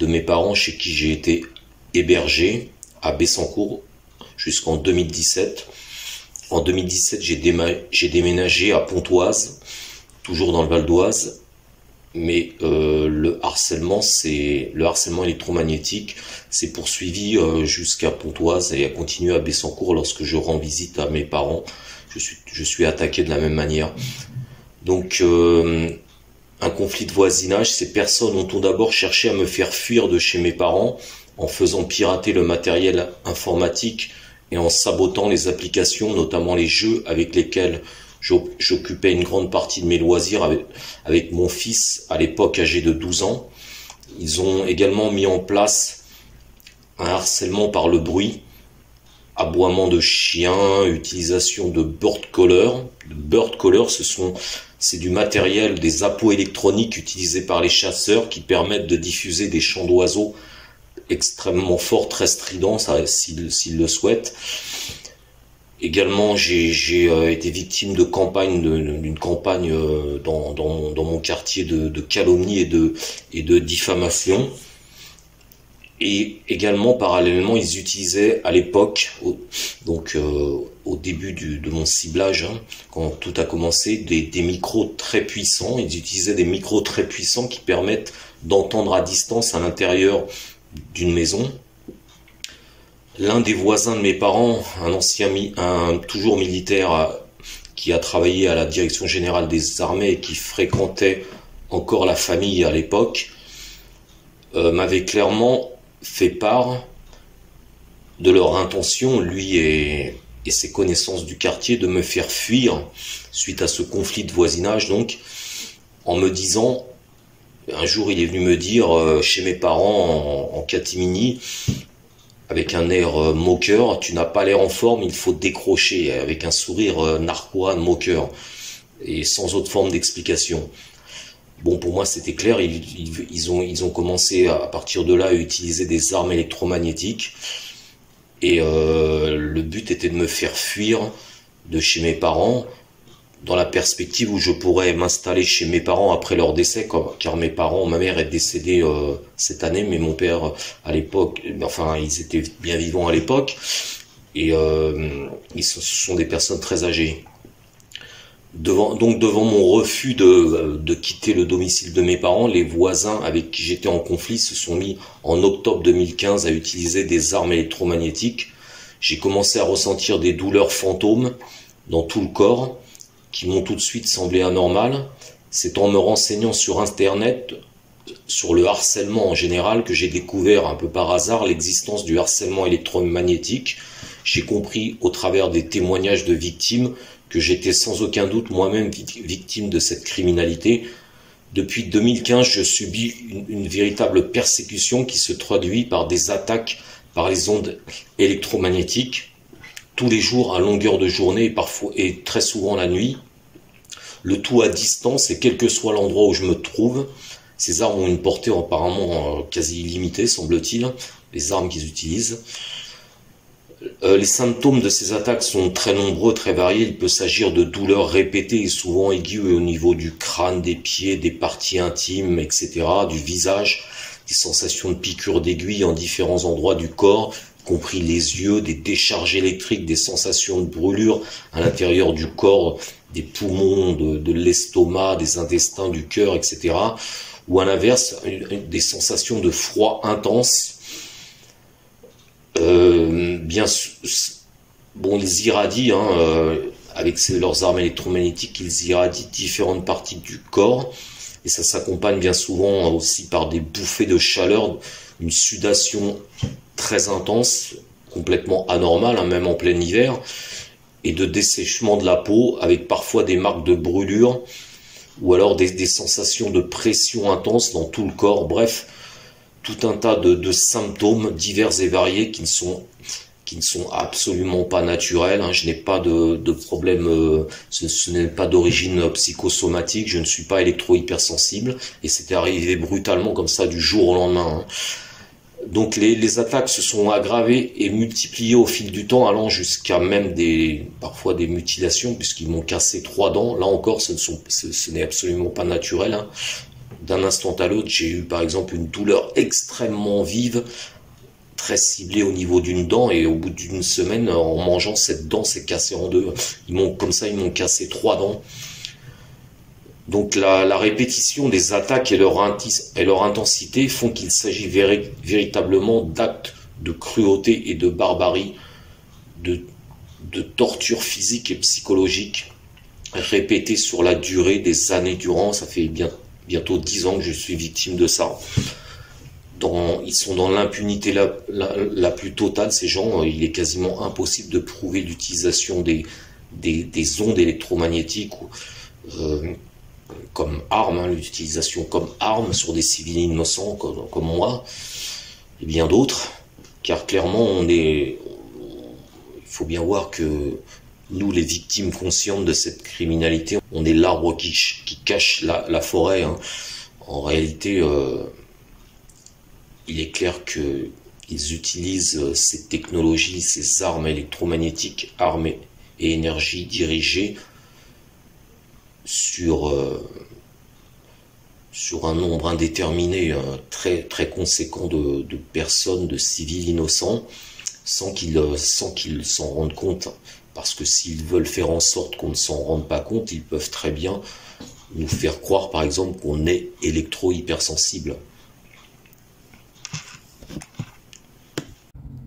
Speaker 15: mes parents chez qui j'ai été hébergé à Bessancourt jusqu'en 2017. En 2017, j'ai déménagé à Pontoise, toujours dans le Val d'Oise. Mais le harcèlement électromagnétique s'est poursuivi jusqu'à Pontoise et a continué à Bessancourt lorsque je rends visite à mes parents. Je suis attaqué de la même manière. Donc un conflit de voisinage, ces personnes ont tout d'abord cherché à me faire fuir de chez mes parents en faisant pirater le matériel informatique et en sabotant les applications, notamment les jeux avec lesquels j'occupais une grande partie de mes loisirs avec mon fils, à l'époque âgé de 12 ans. Ils ont également mis en place un harcèlement par le bruit, aboiement de chiens, utilisation de bird caller. Le bird caller, c'est du matériel, des appos électroniques utilisés par les chasseurs qui permettent de diffuser des chants d'oiseaux extrêmement forts, très stridents, s'ils le souhaitent. Également, j'ai été victime d'une campagne dans mon quartier de calomnie et de diffamation. Et également, parallèlement, ils utilisaient à l'époque, au début de mon ciblage, quand tout a commencé, des micros très puissants. Ils utilisaient des micros très puissants qui permettent d'entendre à distance à l'intérieur d'une maison. L'un des voisins de mes parents, un toujours militaire qui a travaillé à la Direction Générale des Armées et qui fréquentait encore la famille à l'époque, m'avait clairement fait part de leur intention, lui et ses connaissances du quartier, de me faire fuir suite à ce conflit de voisinage, donc, en me disant, un jour il est venu me dire, chez mes parents en catimini, avec un air moqueur, tu n'as pas l'air en forme, il faut décrocher, avec un sourire narquois, moqueur, et sans autre forme d'explication. Bon, pour moi c'était clair, ils ont commencé à partir de là à utiliser des armes électromagnétiques, et le but était de me faire fuir de chez mes parents, dans la perspective où je pourrais m'installer chez mes parents après leur décès, car ma mère est décédée cette année, mais mon père à l'époque, enfin ils étaient bien vivants à l'époque, et ce sont des personnes très âgées. Devant mon refus de quitter le domicile de mes parents, les voisins avec qui j'étais en conflit se sont mis en octobre 2015 à utiliser des armes électromagnétiques. J'ai commencé à ressentir des douleurs fantômes dans tout le corps, qui m'ont tout de suite semblé anormales. C'est en me renseignant sur Internet, sur le harcèlement en général, que j'ai découvert un peu par hasard l'existence du harcèlement électromagnétique. J'ai compris au travers des témoignages de victimes que j'étais sans aucun doute moi-même victime de cette criminalité. Depuis 2015, je subis une véritable persécution qui se traduit par des attaques par les ondes électromagnétiques, tous les jours à longueur de journée et très souvent la nuit. Le tout à distance et quel que soit l'endroit où je me trouve. Ces armes ont une portée apparemment quasi illimitée, semble-t-il, les armes qu'ils utilisent. Les symptômes de ces attaques sont très nombreux, très variés. Il peut s'agir de douleurs répétées et souvent aiguës au niveau du crâne, des pieds, des parties intimes, etc., du visage, des sensations de piqûres d'aiguilles en différents endroits du corps, y compris les yeux, des décharges électriques, des sensations de brûlure à l'intérieur du corps, des poumons, de l'estomac, des intestins, du cœur, etc. Ou à l'inverse, des sensations de froid intense. Ils irradient, avec leurs armes électromagnétiques, ils irradient différentes parties du corps, et ça s'accompagne bien souvent aussi par des bouffées de chaleur, une sudation très intense, complètement anormale, même en plein hiver, et de dessèchement de la peau, avec parfois des marques de brûlure, ou alors des sensations de pression intense dans tout le corps. Bref, tout un tas de symptômes divers et variés qui ne sont absolument pas naturels. Je n'ai pas de problème, ce n'est pas d'origine psychosomatique, je ne suis pas électro-hypersensible, et c'était arrivé brutalement comme ça du jour au lendemain. Donc les attaques se sont aggravées et multipliées au fil du temps, allant jusqu'à même parfois des mutilations, puisqu'ils m'ont cassé 3 dents. Là encore, ce n'est absolument pas naturel. D'un instant à l'autre, j'ai eu par exemple une douleur extrêmement vive très ciblé au niveau d'une dent, et au bout d'une semaine, en mangeant, cette dent s'est cassée en deux. Ils m'ont cassé 3 dents. Donc la répétition des attaques et leur intensité font qu'il s'agit véritablement d'actes de cruauté et de barbarie, de torture physique et psychologique, répétée sur la durée des années durant. Ça fait bientôt 10 ans que je suis victime de ça. Ils sont dans l'impunité la plus totale, ces gens. Il est quasiment impossible de prouver l'utilisation des ondes électromagnétiques comme arme, l'utilisation comme arme sur des civils innocents comme moi et bien d'autres, car clairement il faut bien voir que nous, les victimes conscientes de cette criminalité, on est l'arbre qui cache la forêt, hein. En réalité, il est clair qu'ils utilisent ces technologies, ces armes électromagnétiques, armes et énergie dirigées sur un nombre indéterminé, très très conséquent de personnes, de civils innocents, sans qu'ils s'en rendent compte. Parce que s'ils veulent faire en sorte qu'on ne s'en rende pas compte, ils peuvent très bien nous faire croire, par exemple, qu'on est électro-hypersensible.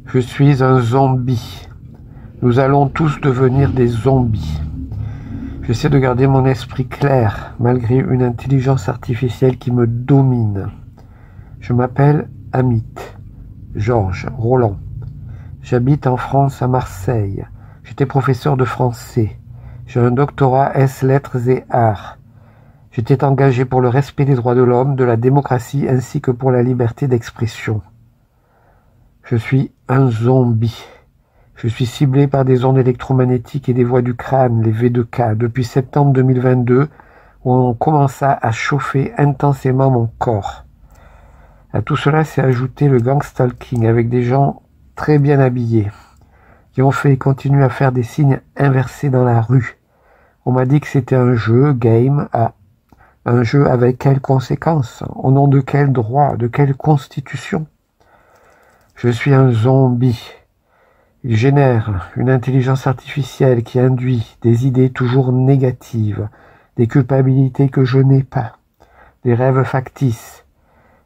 Speaker 16: Je suis un zombie. Nous allons tous devenir des zombies. J'essaie de garder mon esprit clair, malgré une intelligence artificielle qui me domine. Je m'appelle Amit, Georges Roland. J'habite en France, à Marseille. J'étais professeur de français. J'ai un doctorat S lettres et arts. J'étais engagé pour le respect des droits de l'homme, de la démocratie ainsi que pour la liberté d'expression. Je suis un zombie. Je suis ciblé par des ondes électromagnétiques et des voies du crâne, les V2K, depuis septembre 2022, où on commença à chauffer intensément mon corps. À tout cela s'est ajouté le gangstalking avec des gens très bien habillés, qui ont fait et continuent à faire des signes inversés dans la rue. On m'a dit que c'était un jeu, game, un jeu avec quelles conséquences? Au nom de quel droit? De quelle constitution? Je suis un zombie. Il génère une intelligence artificielle qui induit des idées toujours négatives, des culpabilités que je n'ai pas, des rêves factices.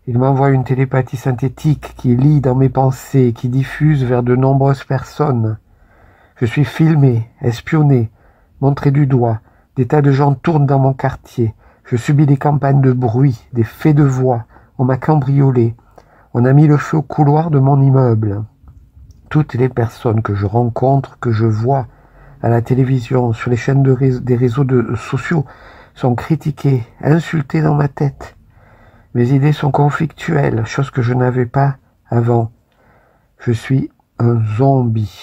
Speaker 16: Il m'envoie une télépathie synthétique qui lit dans mes pensées, qui diffuse vers de nombreuses personnes. Je suis filmé, espionné, montré du doigt. Des tas de gens tournent dans mon quartier. Je subis des campagnes de bruit, des faits de voix. On m'a cambriolé. On a mis le feu au couloir de mon immeuble. Toutes les personnes que je rencontre, que je vois à la télévision, sur les chaînes des réseaux sociaux, sont critiquées, insultées dans ma tête. Mes idées sont conflictuelles, chose que je n'avais pas avant. Je suis un zombie.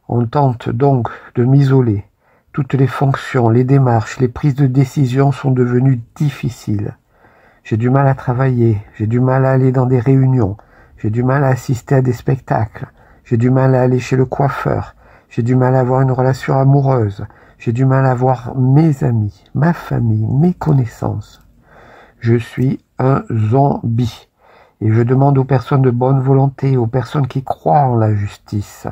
Speaker 16: On tente donc de m'isoler. Toutes les fonctions, les démarches, les prises de décision sont devenues difficiles. J'ai du mal à travailler, j'ai du mal à aller dans des réunions, j'ai du mal à assister à des spectacles, j'ai du mal à aller chez le coiffeur, j'ai du mal à avoir une relation amoureuse, j'ai du mal à voir mes amis, ma famille, mes connaissances. Je suis un zombie. Et je demande aux personnes de bonne volonté, aux personnes qui croient en la justice,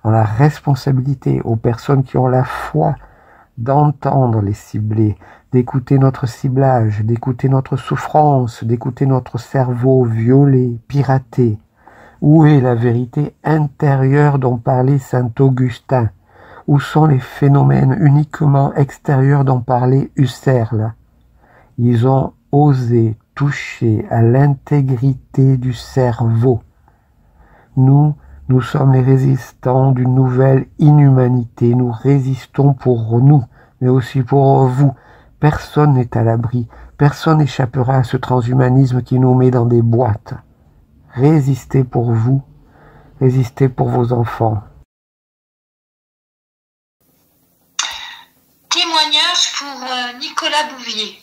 Speaker 16: en la responsabilité, aux personnes qui ont la foi d'entendre les ciblés, d'écouter notre ciblage, d'écouter notre souffrance, d'écouter notre cerveau violé, piraté. Où est la vérité intérieure dont parlait saint Augustin? Où sont les phénomènes uniquement extérieurs dont parlait Husserl? Ils ont osé toucher à l'intégrité du cerveau. Nous sommes les résistants d'une nouvelle inhumanité. Nous résistons pour nous, mais aussi pour vous. Personne n'est à l'abri. Personne n'échappera à ce transhumanisme qui nous met dans des boîtes. Résistez pour vous. Résistez pour vos enfants.
Speaker 17: Témoignage pour Nicolas Bouvier.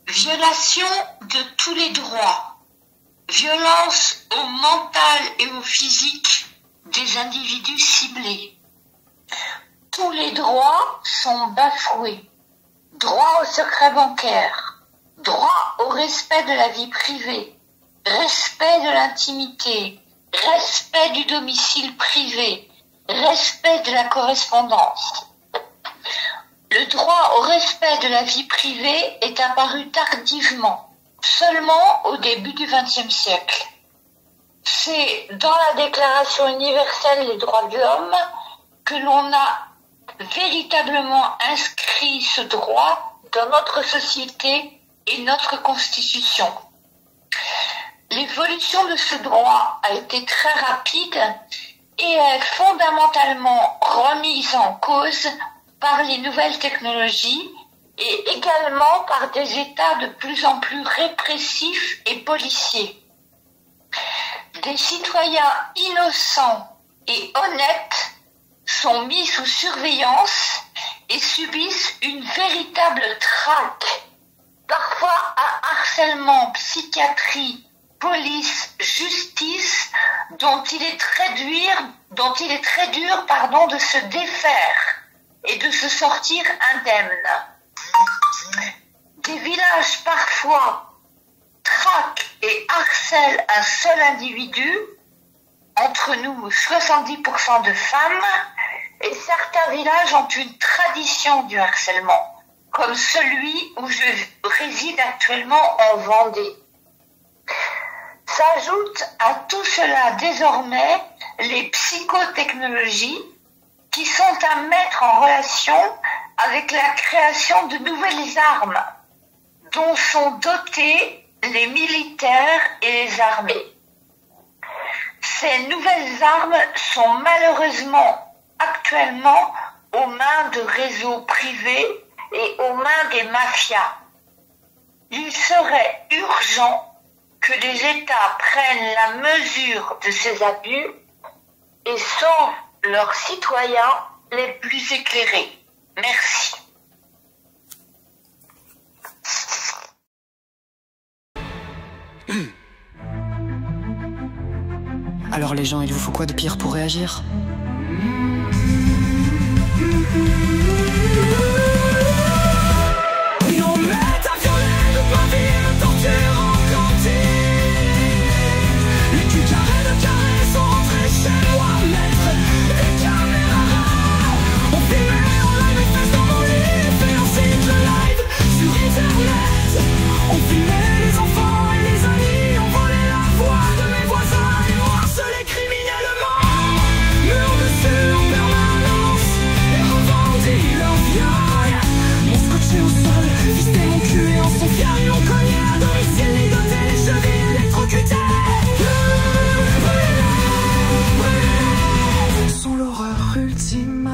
Speaker 17: Violation de tous les droits. Violence au mental et au physique des individus ciblés. Tous les droits sont bafoués. Droit au secret bancaire, droit au respect de la vie privée, respect de l'intimité, respect du domicile privé, respect de la correspondance. Le droit au respect de la vie privée est apparu tardivement, seulement au début du XXe siècle. C'est dans la Déclaration universelle des droits de l'homme que l'on a véritablement inscrit ce droit dans notre société et notre constitution. L'évolution de ce droit a été très rapide et est fondamentalement remise en cause par les nouvelles technologies et également par des États de plus en plus répressifs et policiers. Des citoyens innocents et honnêtes sont mis sous surveillance et subissent une véritable traque, parfois un harcèlement, psychiatrie, police, justice, dont il est très dur, de se défaire et de se sortir indemne. Des villages parfois traquent et harcèlent un seul individu, entre nous 70% de femmes, et certains villages ont une tradition du harcèlement, comme celui où je réside actuellement en Vendée. S'ajoutent à tout cela désormais les psychotechnologies qui sont à mettre en relation avec la création de nouvelles armes dont sont dotés les militaires et les armées. Ces nouvelles armes sont malheureusement actuellement aux mains de réseaux privés et aux mains des mafias. Il serait urgent que les États prennent la mesure de ces abus et sauvent leurs citoyens les plus éclairés. Merci.
Speaker 18: Alors les gens, il vous faut quoi de pire pour réagir ?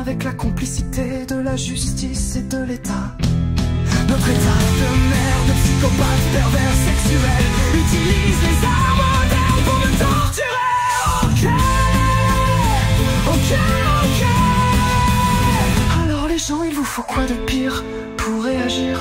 Speaker 11: Avec la complicité de la justice et de l'État. Notre état de merde, psychopathe, pervers, sexuel, utilise les armes modernes pour me torturer. Ok. Alors les gens, il vous faut quoi de pire pour réagir ?